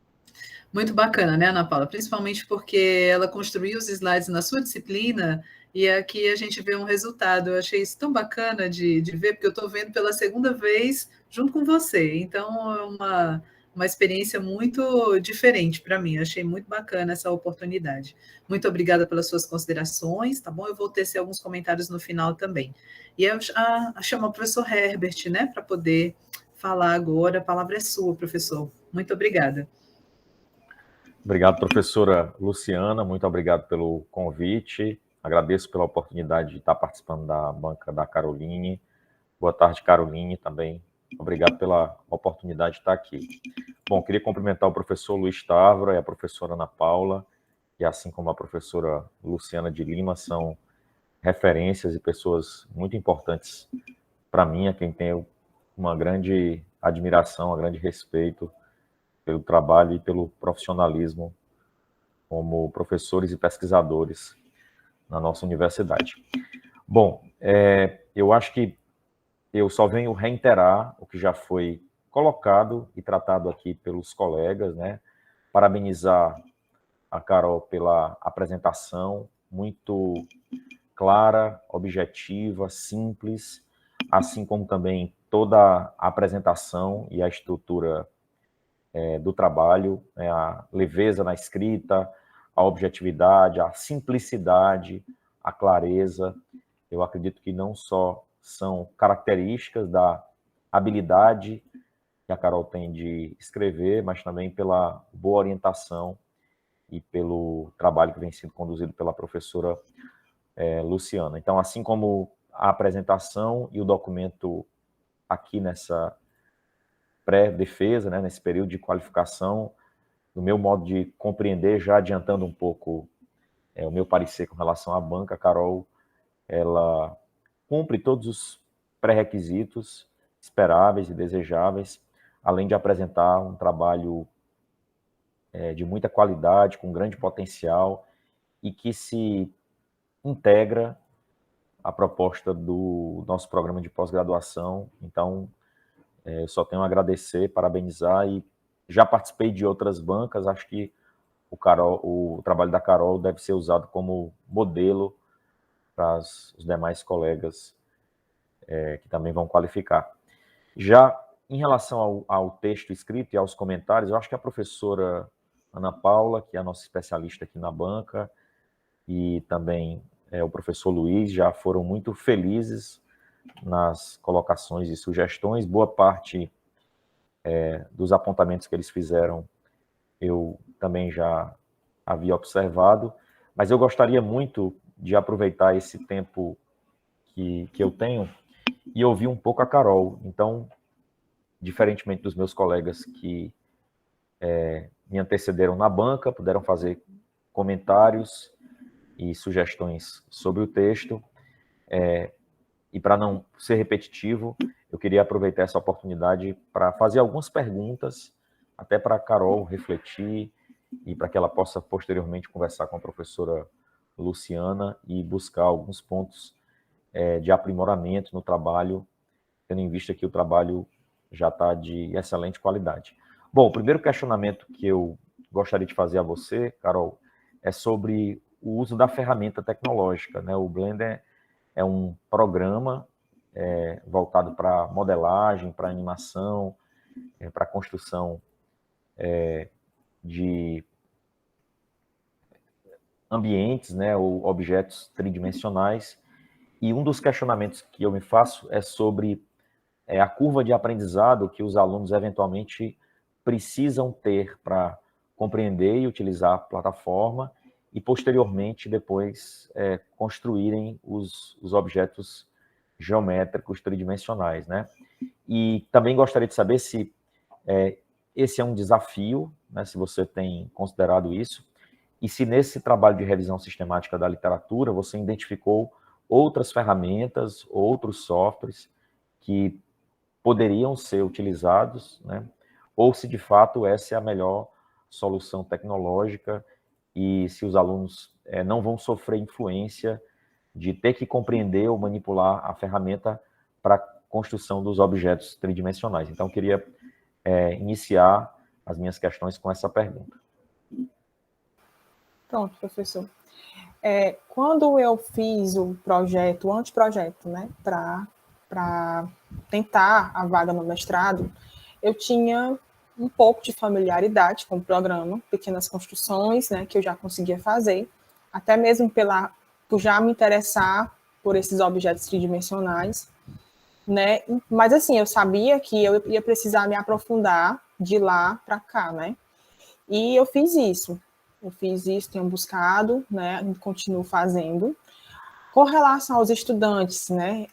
Muito bacana, né, Ana Paula? Principalmente porque ela construiu os slides na sua disciplina e aqui a gente vê um resultado. Eu achei isso tão bacana de ver, porque eu estou vendo pela segunda vez junto com você. Então, é uma experiência muito diferente para mim. Eu achei muito bacana essa oportunidade. Muito obrigada pelas suas considerações, tá bom? Eu vou tecer alguns comentários no final também. E eu chamo o professor Herbert, né, para poder falar agora. A palavra é sua, professor. Muito obrigada. Obrigado, professora Luciana, muito obrigado pelo convite, agradeço pela oportunidade de estar participando da banca da Caroline. Boa tarde, Caroline, também. Obrigado pela oportunidade de estar aqui. Bom, queria cumprimentar o professor Luiz Távora e a professora Ana Paula, que assim como a professora Luciana de Lima, são referências e pessoas muito importantes para mim, a quem tenho uma grande admiração, um grande respeito pelo trabalho e pelo profissionalismo como professores e pesquisadores na nossa universidade. Bom, eu acho que eu só venho reiterar o que já foi colocado e tratado aqui pelos colegas, né? Parabenizar a Carol pela apresentação muito clara, objetiva, simples, assim como também toda a apresentação e a estrutura do trabalho, né, a leveza na escrita, a objetividade, a simplicidade, a clareza. Eu acredito que não só são características da habilidade que a Carol tem de escrever, mas também pela boa orientação e pelo trabalho que vem sendo conduzido pela professora Luciana. Então, assim como a apresentação e o documento aqui nessa pré-defesa, né, nesse período de qualificação, no meu modo de compreender, já adiantando um pouco o meu parecer com relação à banca, a Carol, ela cumpre todos os pré-requisitos esperáveis e desejáveis, além de apresentar um trabalho de muita qualidade, com grande potencial, e que se integra à proposta do nosso programa de pós-graduação. Então, eu só tenho a agradecer, parabenizar, e já participei de outras bancas, acho que o trabalho da Carol deve ser usado como modelo para os demais colegas que também vão qualificar. Já em relação ao texto escrito e aos comentários, eu acho que a professora Ana Paula, que é a nossa especialista aqui na banca, e também o professor Luiz, já foram muito felizes nas colocações e sugestões. Boa parte dos apontamentos que eles fizeram eu também já havia observado, mas eu gostaria muito de aproveitar esse tempo que eu tenho e ouvir um pouco a Carol. Então, diferentemente dos meus colegas que me antecederam na banca, puderam fazer comentários e sugestões sobre o texto, E para não ser repetitivo, eu queria aproveitar essa oportunidade para fazer algumas perguntas, até para a Carol refletir e para que ela possa posteriormente conversar com a professora Luciana e buscar alguns pontos de aprimoramento no trabalho, tendo em vista que o trabalho já está de excelente qualidade. Bom, o primeiro questionamento que eu gostaria de fazer a você, Carol, é sobre o uso da ferramenta tecnológica, né? O Blender é um programa voltado para modelagem, para animação, para construção de ambientes, né, ou objetos tridimensionais. E um dos questionamentos que eu me faço é sobre a curva de aprendizado que os alunos eventualmente precisam ter para compreender e utilizar a plataforma e, posteriormente, depois construírem os objetos geométricos tridimensionais, né? E também gostaria de saber se esse é um desafio, né, se você tem considerado isso, e se nesse trabalho de revisão sistemática da literatura você identificou outras ferramentas, outros softwares que poderiam ser utilizados, né, ou se de fato essa é a melhor solução tecnológica e se os alunos não vão sofrer influência de ter que compreender ou manipular a ferramenta para a construção dos objetos tridimensionais. Então, eu queria iniciar as minhas questões com essa pergunta. Pronto, professor. Quando eu fiz o projeto, o anteprojeto, né, para tentar a vaga no mestrado, eu tinha um pouco de familiaridade com o programa, pequenas construções, né, que eu já conseguia fazer, até mesmo por já me interessar por esses objetos tridimensionais, né, mas assim, eu sabia que eu ia precisar me aprofundar de lá para cá, né, e eu fiz isso, tenho buscado, né, continuo fazendo. Com relação aos estudantes, né,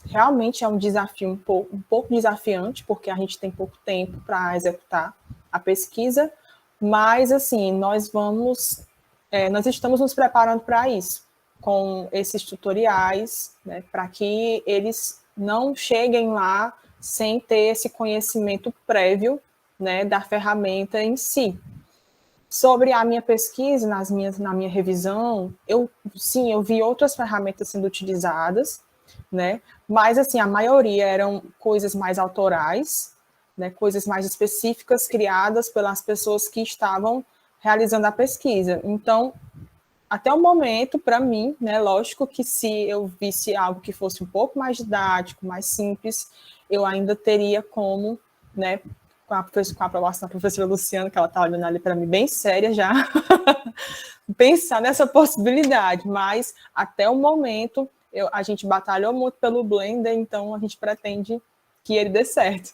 realmente é um desafio um pouco desafiante, porque a gente tem pouco tempo para executar a pesquisa, mas, assim, nós estamos nos preparando para isso, com esses tutoriais, né, para que eles não cheguem lá sem ter esse conhecimento prévio, né, da ferramenta em si. Sobre a minha pesquisa, na minha revisão, eu vi outras ferramentas sendo utilizadas, né? Mas, assim, a maioria eram coisas mais autorais, né? Coisas mais específicas criadas pelas pessoas que estavam realizando a pesquisa. Então, até o momento, para mim, né? Lógico que se eu visse algo que fosse um pouco mais didático, mais simples, eu ainda teria como, né? Com a aprovação da professora Luciana, que ela está olhando ali para mim bem séria já, pensar nessa possibilidade, mas até o momento a gente batalhou muito pelo Blender, então a gente pretende que ele dê certo.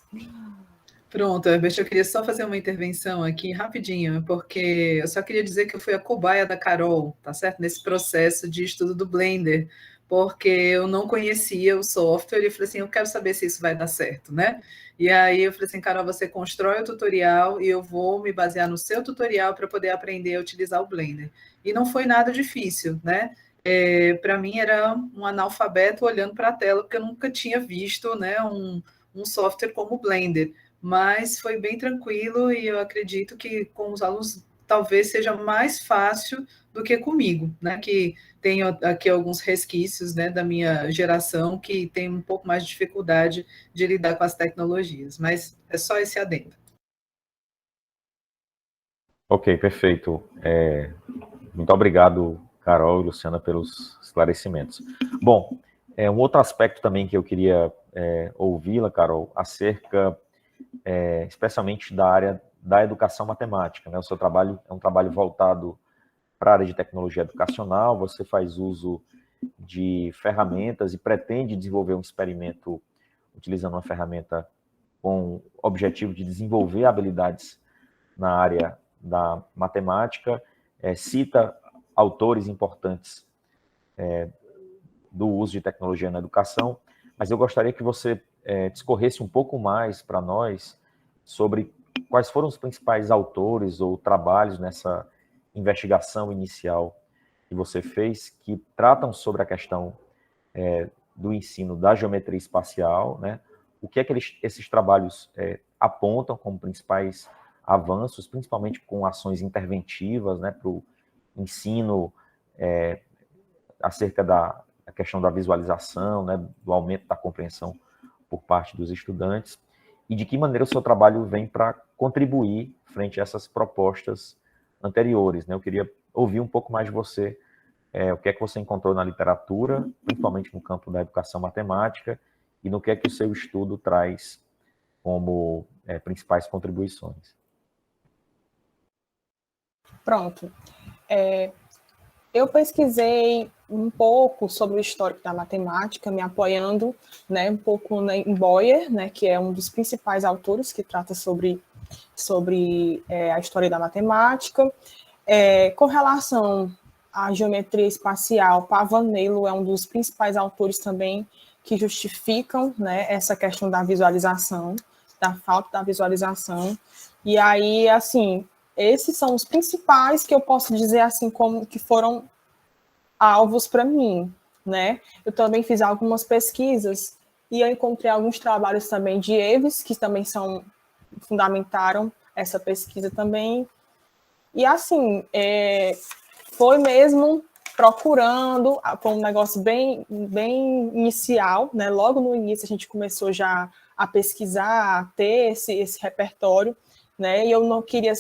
Pronto, Herbert, eu queria só fazer uma intervenção aqui rapidinho, porque eu só queria dizer que eu fui a cobaia da Carol, tá certo? Nesse processo de estudo do Blender, porque eu não conhecia o software e eu falei assim, eu quero saber se isso vai dar certo, né? E aí eu falei assim, Carol, você constrói o tutorial e eu vou me basear no seu tutorial para poder aprender a utilizar o Blender. E não foi nada difícil, né? Para mim era um analfabeto olhando para a tela, porque eu nunca tinha visto, né, um software como o Blender. Mas foi bem tranquilo e eu acredito que com os alunos talvez seja mais fácil do que comigo, né? Que tenho aqui alguns resquícios, né, da minha geração que tem um pouco mais de dificuldade de lidar com as tecnologias, mas é só esse adendo. Ok, perfeito. Muito obrigado, Carol e Luciana, pelos esclarecimentos. Bom, um outro aspecto também que eu queria ouvi-la, Carol, acerca especialmente da área da educação matemática, né? O seu trabalho é um trabalho voltado para a área de tecnologia educacional, você faz uso de ferramentas e pretende desenvolver um experimento utilizando uma ferramenta com o objetivo de desenvolver habilidades na área da matemática, cita autores importantes do uso de tecnologia na educação, mas eu gostaria que você discorresse um pouco mais para nós sobre quais foram os principais autores ou trabalhos nessa investigação inicial que você fez que tratam sobre a questão do ensino da geometria espacial, né? O que é que esses trabalhos apontam como principais avanços, principalmente com ações interventivas, né, para o ensino acerca da questão da visualização, né, do aumento da compreensão por parte dos estudantes, e de que maneira o seu trabalho vem para contribuir frente a essas propostas anteriores, né? Eu queria ouvir um pouco mais de você, o que é que você encontrou na literatura, principalmente no campo da educação matemática, e no que é que o seu estudo traz como principais contribuições. Pronto. Eu pesquisei um pouco sobre o histórico da matemática, me apoiando, né, um pouco em Boyer, né, que é um dos principais autores que trata sobre a história da matemática. Com relação à geometria espacial, Pavanello é um dos principais autores também que justificam, né, essa questão da visualização, da falta da visualização. E aí, assim, esses são os principais que eu posso dizer assim como que foram alvos para mim, né? Eu também fiz algumas pesquisas e eu encontrei alguns trabalhos também de Eves, que também fundamentaram essa pesquisa também. E assim, foi mesmo procurando, foi um negócio bem inicial, né? Logo no início a gente começou já a pesquisar, a ter esse repertório, né? E eu não queria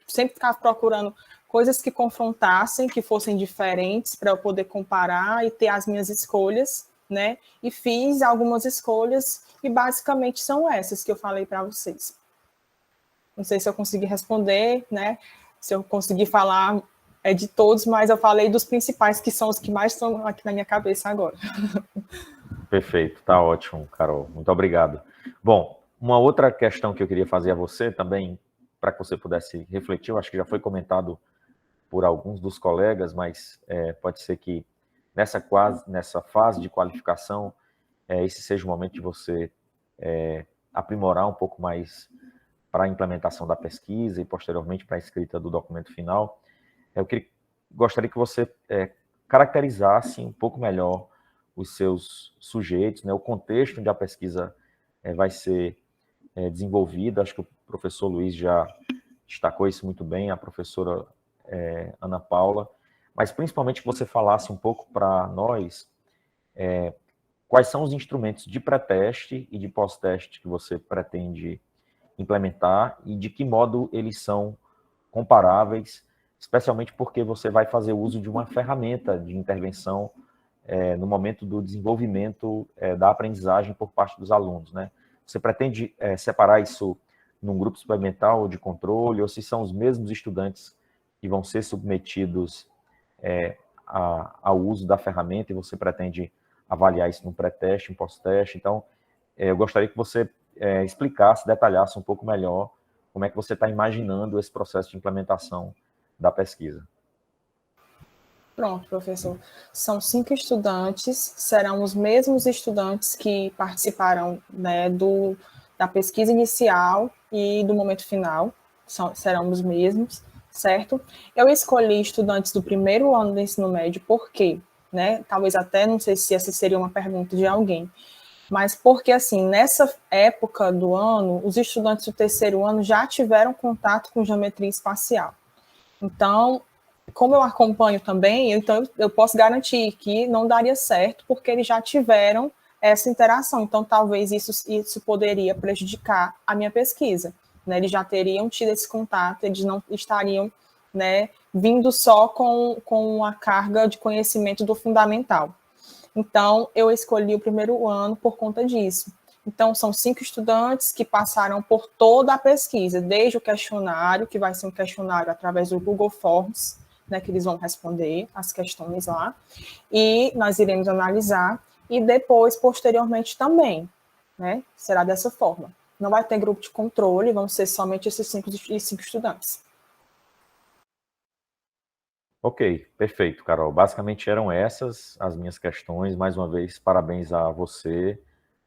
sempre ficar procurando coisas que confrontassem, que fossem diferentes, para eu poder comparar e ter as minhas escolhas, né? E fiz algumas escolhas, e basicamente são essas que eu falei para vocês. Não sei se eu consegui responder, né? Se eu consegui falar de todos, mas eu falei dos principais, que são os que mais estão aqui na minha cabeça agora. Perfeito, tá ótimo, Carol. Muito obrigado. Bom, uma outra questão que eu queria fazer a você também, para que você pudesse refletir, eu acho que já foi comentado por alguns dos colegas, mas pode ser que nessa fase de qualificação, esse seja o momento de você aprimorar um pouco mais para a implementação da pesquisa e, posteriormente, para a escrita do documento final. Eu gostaria que você caracterizasse um pouco melhor os seus sujeitos, né, o contexto onde a pesquisa vai ser desenvolvida. Acho que o professor Luiz já destacou isso muito bem, a professora Ana Paula, mas principalmente que você falasse um pouco para nós quais são os instrumentos de pré-teste e de pós-teste que você pretende implementar e de que modo eles são comparáveis, especialmente porque você vai fazer uso de uma ferramenta de intervenção no momento do desenvolvimento da aprendizagem por parte dos alunos, né? Você pretende separar isso num grupo experimental de controle, ou se são os mesmos estudantes que vão ser submetidos ao uso da ferramenta e você pretende avaliar isso no pré-teste, no pós-teste? Então, eu gostaria que você explicasse, detalhasse um pouco melhor como é que você está imaginando esse processo de implementação da pesquisa. Pronto, professor. São 5 estudantes, serão os mesmos estudantes que participaram, né, da pesquisa inicial e do momento final, serão os mesmos, certo? Eu escolhi estudantes do primeiro ano do ensino médio, por quê? Né? Talvez até, não sei se essa seria uma pergunta de alguém, mas porque, assim, nessa época do ano, os estudantes do terceiro ano já tiveram contato com geometria espacial. Então, como eu acompanho também, então eu posso garantir que não daria certo, porque eles já tiveram essa interação. Então, talvez isso poderia prejudicar a minha pesquisa, né? Eles já teriam tido esse contato, eles não estariam, né, vindo só com a carga de conhecimento do fundamental. Então, eu escolhi o primeiro ano por conta disso. Então, são 5 estudantes que passaram por toda a pesquisa, desde o questionário, que vai ser um questionário através do Google Forms, né, que eles vão responder as questões lá, e nós iremos analisar, e depois, posteriormente também, né, será dessa forma. Não vai ter grupo de controle, vão ser somente esses 5 estudantes. Ok, perfeito, Carol. Basicamente eram essas as minhas questões. Mais uma vez, parabéns a você,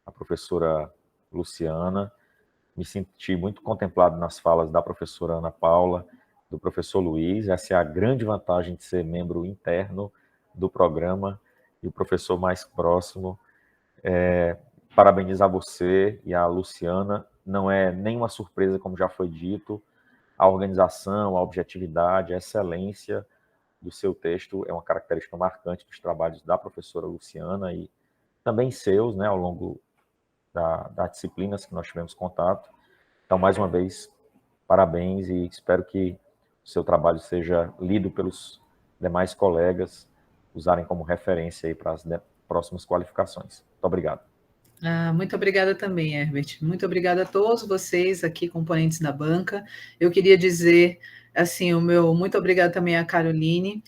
a professora Luciana. Me senti muito contemplado nas falas da professora Ana Paula, do professor Luiz. Essa é a grande vantagem de ser membro interno do programa e o professor mais próximo Parabenizar você e a Luciana. Não é nenhuma surpresa, como já foi dito. A organização, a objetividade, a excelência do seu texto é uma característica marcante dos trabalhos da professora Luciana e também seus, né, ao longo das disciplinas que nós tivemos contato. Então, mais uma vez, parabéns e espero que o seu trabalho seja lido pelos demais colegas, usarem como referência aí para as próximas qualificações. Muito obrigado. Muito obrigada também, Herbert. Muito obrigada a todos vocês aqui, componentes da banca. Eu queria dizer, assim, o meu muito obrigado também à Caroline.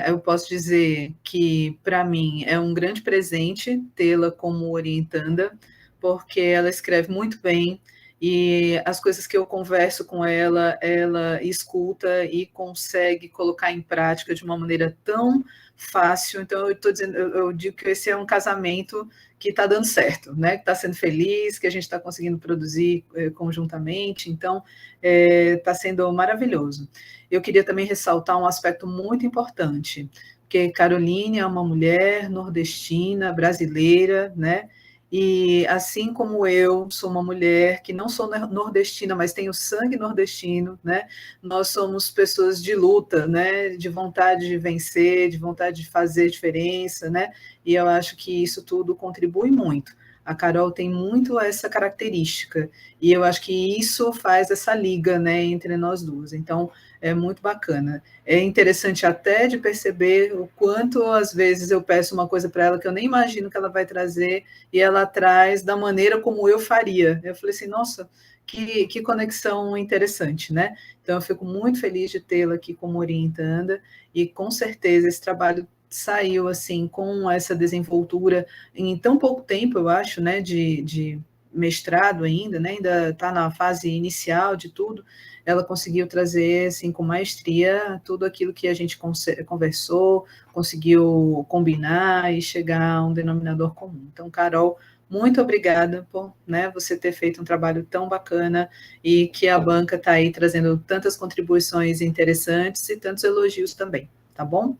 Eu posso dizer que, para mim, é um grande presente tê-la como orientanda, porque ela escreve muito bem e as coisas que eu converso com ela, ela escuta e consegue colocar em prática de uma maneira tão fácil. Então, eu digo que esse é um casamento que está dando certo, né? Que está sendo feliz, que a gente está conseguindo produzir conjuntamente, então está sendo maravilhoso. Eu queria também ressaltar um aspecto muito importante, porque Caroline é uma mulher nordestina, brasileira, né? E assim como eu sou uma mulher que não sou nordestina, mas tenho sangue nordestino, né? Nós somos pessoas de luta, né? De vontade de vencer, de vontade de fazer diferença, né? E eu acho que isso tudo contribui muito. A Carol tem muito essa característica, e eu acho que isso faz essa liga, né, entre nós duas. Então, é muito bacana. É interessante até de perceber o quanto, às vezes, eu peço uma coisa para ela que eu nem imagino que ela vai trazer, e ela traz da maneira como eu faria. Eu falei assim, nossa, que conexão interessante, né? Então, eu fico muito feliz de tê-la aqui como orientanda, e com certeza esse trabalho saiu assim com essa desenvoltura em tão pouco tempo, eu acho, né, de mestrado ainda, né, ainda está na fase inicial de tudo, ela conseguiu trazer assim com maestria tudo aquilo que a gente conversou, conseguiu combinar e chegar a um denominador comum. Então, Carol, muito obrigada por, né, você ter feito um trabalho tão bacana e que a banca está aí trazendo tantas contribuições interessantes e tantos elogios também, tá bom?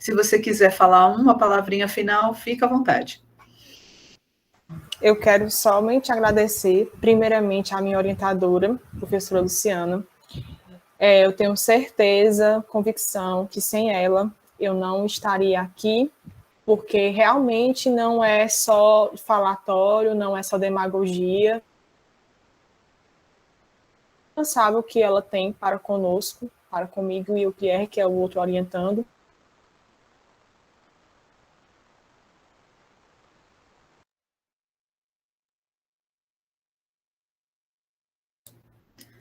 Se você quiser falar uma palavrinha final, fica à vontade. Eu quero somente agradecer, primeiramente, à minha orientadora, professora Luciana. Eu tenho certeza, convicção, que sem ela eu não estaria aqui, porque realmente não é só falatório, não é só demagogia. Não sabe o que ela tem para conosco, para comigo e o Pierre, que é o outro orientando.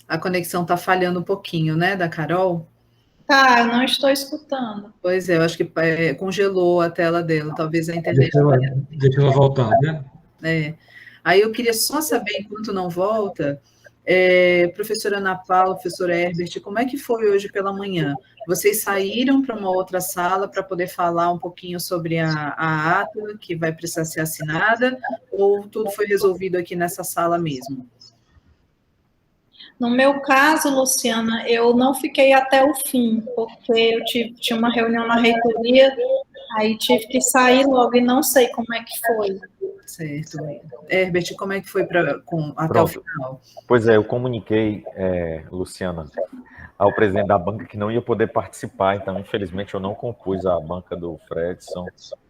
A conexão está falhando um pouquinho, né, da Carol? Tá, eu não estou escutando. Pois é, eu acho que congelou a tela dela, talvez a internet... Deixa ela voltar, né? Aí eu queria só saber, enquanto não volta, professora Ana Paula, professora Herbert, como é que foi hoje pela manhã? Vocês saíram para uma outra sala para poder falar um pouquinho sobre a ata que vai precisar ser assinada, ou tudo foi resolvido aqui nessa sala mesmo? No meu caso, Luciana, eu não fiquei até o fim, porque eu tinha uma reunião na reitoria, aí tive que sair logo e não sei como é que foi. Certo. Herbert, como é que foi até o final? Pois é, eu comuniquei, Luciana, ao presidente da banca que não ia poder participar, então, infelizmente, eu não compus a banca do Fredson.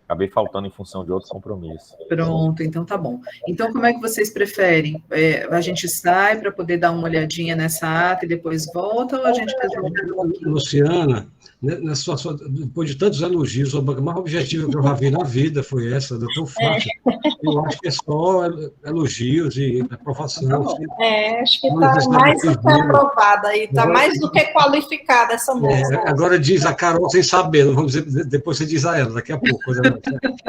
Acabei faltando em função de outros compromissos. Pronto, então tá bom. Então, como é que vocês preferem? A gente sai para poder dar uma olhadinha nessa ata e depois volta, ou a gente resolve? Luciana, depois de tantos elogios, a banca mais objetiva que eu já vi na vida foi essa, tão fácil. Eu acho que é só elogios e aprovação. Tá acho que está mais do que aprovada e está mais do que qualificada essa moça. Agora diz a Carol sem saber, vamos dizer, depois você diz a ela, daqui a pouco, quando ela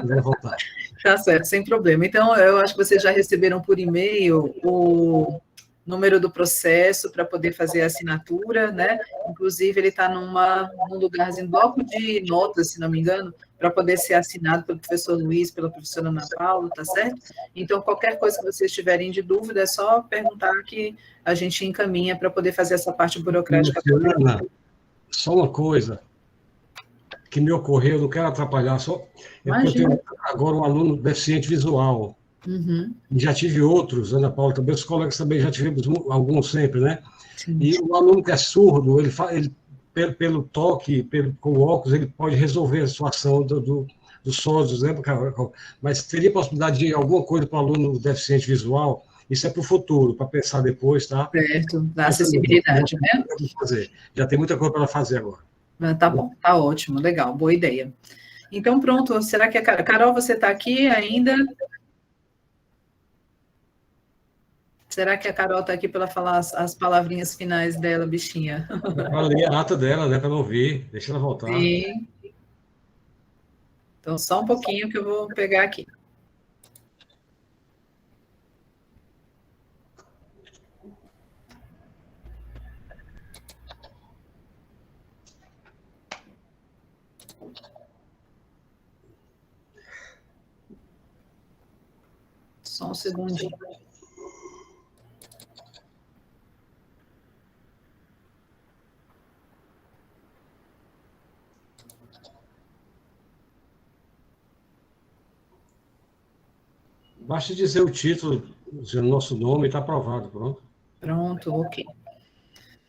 vai voltar. Tá certo, sem problema. Então, eu acho que vocês já receberam por e-mail o número do processo para poder fazer a assinatura, né? Inclusive, ele está num lugarzinho, bloco de notas, se não me engano, para poder ser assinado pelo professor Luiz, pela professora Ana Paula, tá certo? Então, qualquer coisa que vocês tiverem de dúvida, é só perguntar que a gente encaminha para poder fazer essa parte burocrática. Luciana, só uma coisa. que me ocorreu, eu não quero atrapalhar, só eu tenho agora um aluno deficiente visual, e já tive outros, Ana Paula, também, os colegas também já tivemos alguns sempre, né? Sim. E o aluno que é surdo, ele pelo toque, com o óculos, ele pode resolver a situação dos sólidos, né? Mas teria possibilidade de alguma coisa para o aluno deficiente visual? Isso é para o futuro, para pensar depois, tá? Certo, da acessibilidade, né? Já tem muita coisa para ela fazer agora. Tá bom, tá ótimo, legal, boa ideia. Então, pronto, será que a Carol, você está aqui ainda? Será que a Carol está aqui para falar as palavrinhas finais dela, bichinha? Para ler a ata dela, né, para ela ouvir, deixa ela voltar. Sim. Então, só um pouquinho que eu vou pegar aqui. Só um segundinho. Basta dizer o título, dizer o nosso nome e está aprovado, pronto. Pronto, ok.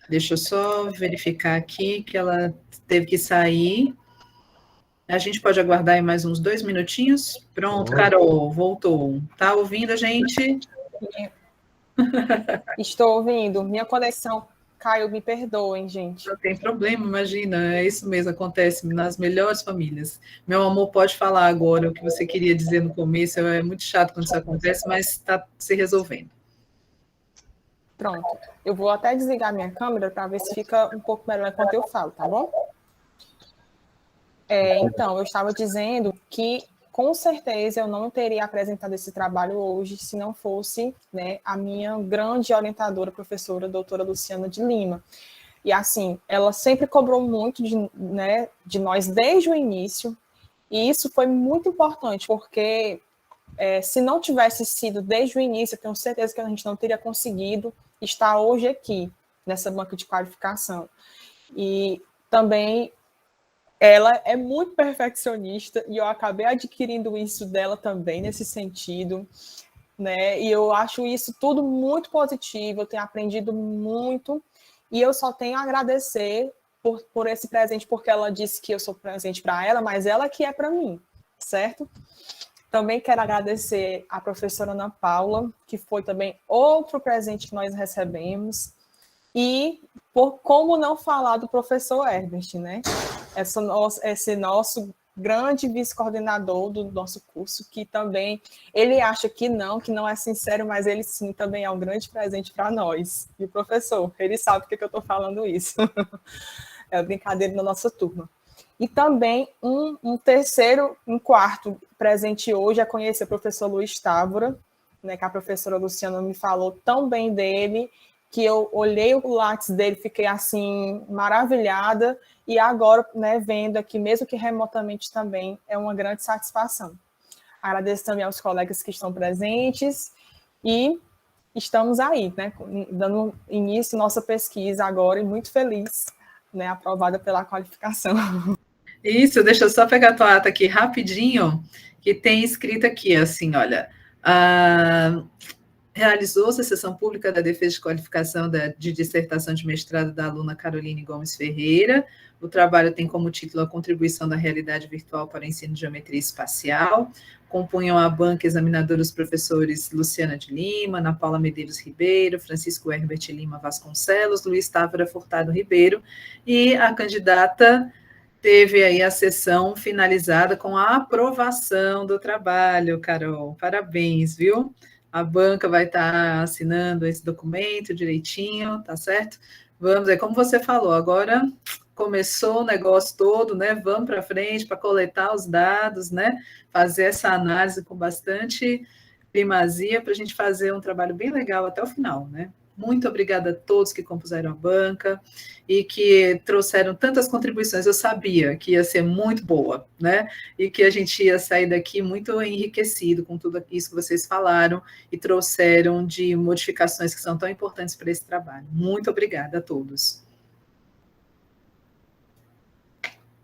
Deixa eu só verificar aqui que ela teve que sair. A gente pode aguardar aí mais uns 2 minutinhos? Pronto, Carol, voltou. Tá ouvindo a gente? Estou ouvindo. Minha conexão caiu, me perdoem, gente. Não tem problema, imagina. É isso mesmo, acontece nas melhores famílias. Meu amor, pode falar agora o que você queria dizer no começo. É muito chato quando isso acontece, mas está se resolvendo. Pronto. Eu vou até desligar minha câmera para ver se fica um pouco melhor enquanto eu falo, tá bom? Então, eu estava dizendo que, com certeza, eu não teria apresentado esse trabalho hoje se não fosse, né, a minha grande orientadora, professora, doutora Luciana de Lima. E, assim, ela sempre cobrou muito de nós desde o início, e isso foi muito importante, porque se não tivesse sido desde o início, eu tenho certeza que a gente não teria conseguido estar hoje aqui, nessa banca de qualificação. E também ela é muito perfeccionista e eu acabei adquirindo isso dela também nesse sentido, né? E eu acho isso tudo muito positivo, eu tenho aprendido muito e eu só tenho a agradecer por esse presente, porque ela disse que eu sou presente para ela, mas ela que é para mim, certo? Também quero agradecer a professora Ana Paula, que foi também outro presente que nós recebemos, e como não falar do professor Herbert, né? Esse nosso grande vice-coordenador do nosso curso, que também, ele acha que não é sincero, mas ele sim também é um grande presente para nós. E o professor, ele sabe por que eu estou falando isso. É brincadeira na nossa turma. E também um quarto presente hoje é conhecer o professor Luiz Távora, né, que a professora Luciana me falou tão bem dele, que eu olhei o Lattes dele, fiquei assim, maravilhada, e agora, né, vendo aqui, mesmo que remotamente também, é uma grande satisfação. Agradeço também aos colegas que estão presentes, e estamos aí, né, dando início à nossa pesquisa agora, e muito feliz, né, aprovada pela qualificação. Isso, deixa eu só pegar a tua ata aqui rapidinho, que tem escrito aqui, assim, olha... Realizou-se a sessão pública da defesa de qualificação de dissertação de mestrado da aluna Caroline Gomes Ferreira. O trabalho tem como título a contribuição da realidade virtual para o ensino de geometria espacial. Compunham a banca examinadora os professores Luciana de Lima, Ana Paula Medeiros Ribeiro, Francisco Herbert Lima Vasconcelos, Luiz Távora Furtado Ribeiro, e a candidata teve aí a sessão finalizada com a aprovação do trabalho, Carol. Parabéns, viu? A banca vai estar assinando esse documento direitinho, tá certo? Vamos, como você falou, agora começou o negócio todo, né? Vamos para frente para coletar os dados, né? Fazer essa análise com bastante primazia para a gente fazer um trabalho bem legal até o final, né? Muito obrigada a todos que compuseram a banca e que trouxeram tantas contribuições. Eu sabia que ia ser muito boa, né? E que a gente ia sair daqui muito enriquecido com tudo isso que vocês falaram e trouxeram de modificações que são tão importantes para esse trabalho. Muito obrigada a todos.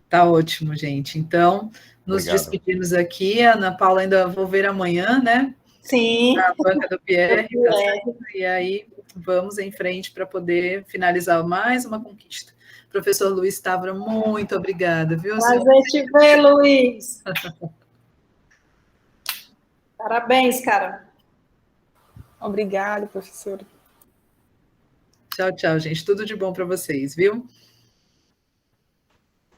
Tá ótimo, gente. Então, nos Obrigado. despedimos aqui. A Ana Paula ainda vou ver amanhã, né? Sim. Na banca do Pierre. Tá certo? E aí, vamos em frente para poder finalizar mais uma conquista. Professor Luiz Távora, muito obrigada, viu? Prazer te ver, Luiz. Parabéns, cara. Obrigada, professora. Tchau, tchau, gente. Tudo de bom para vocês, viu?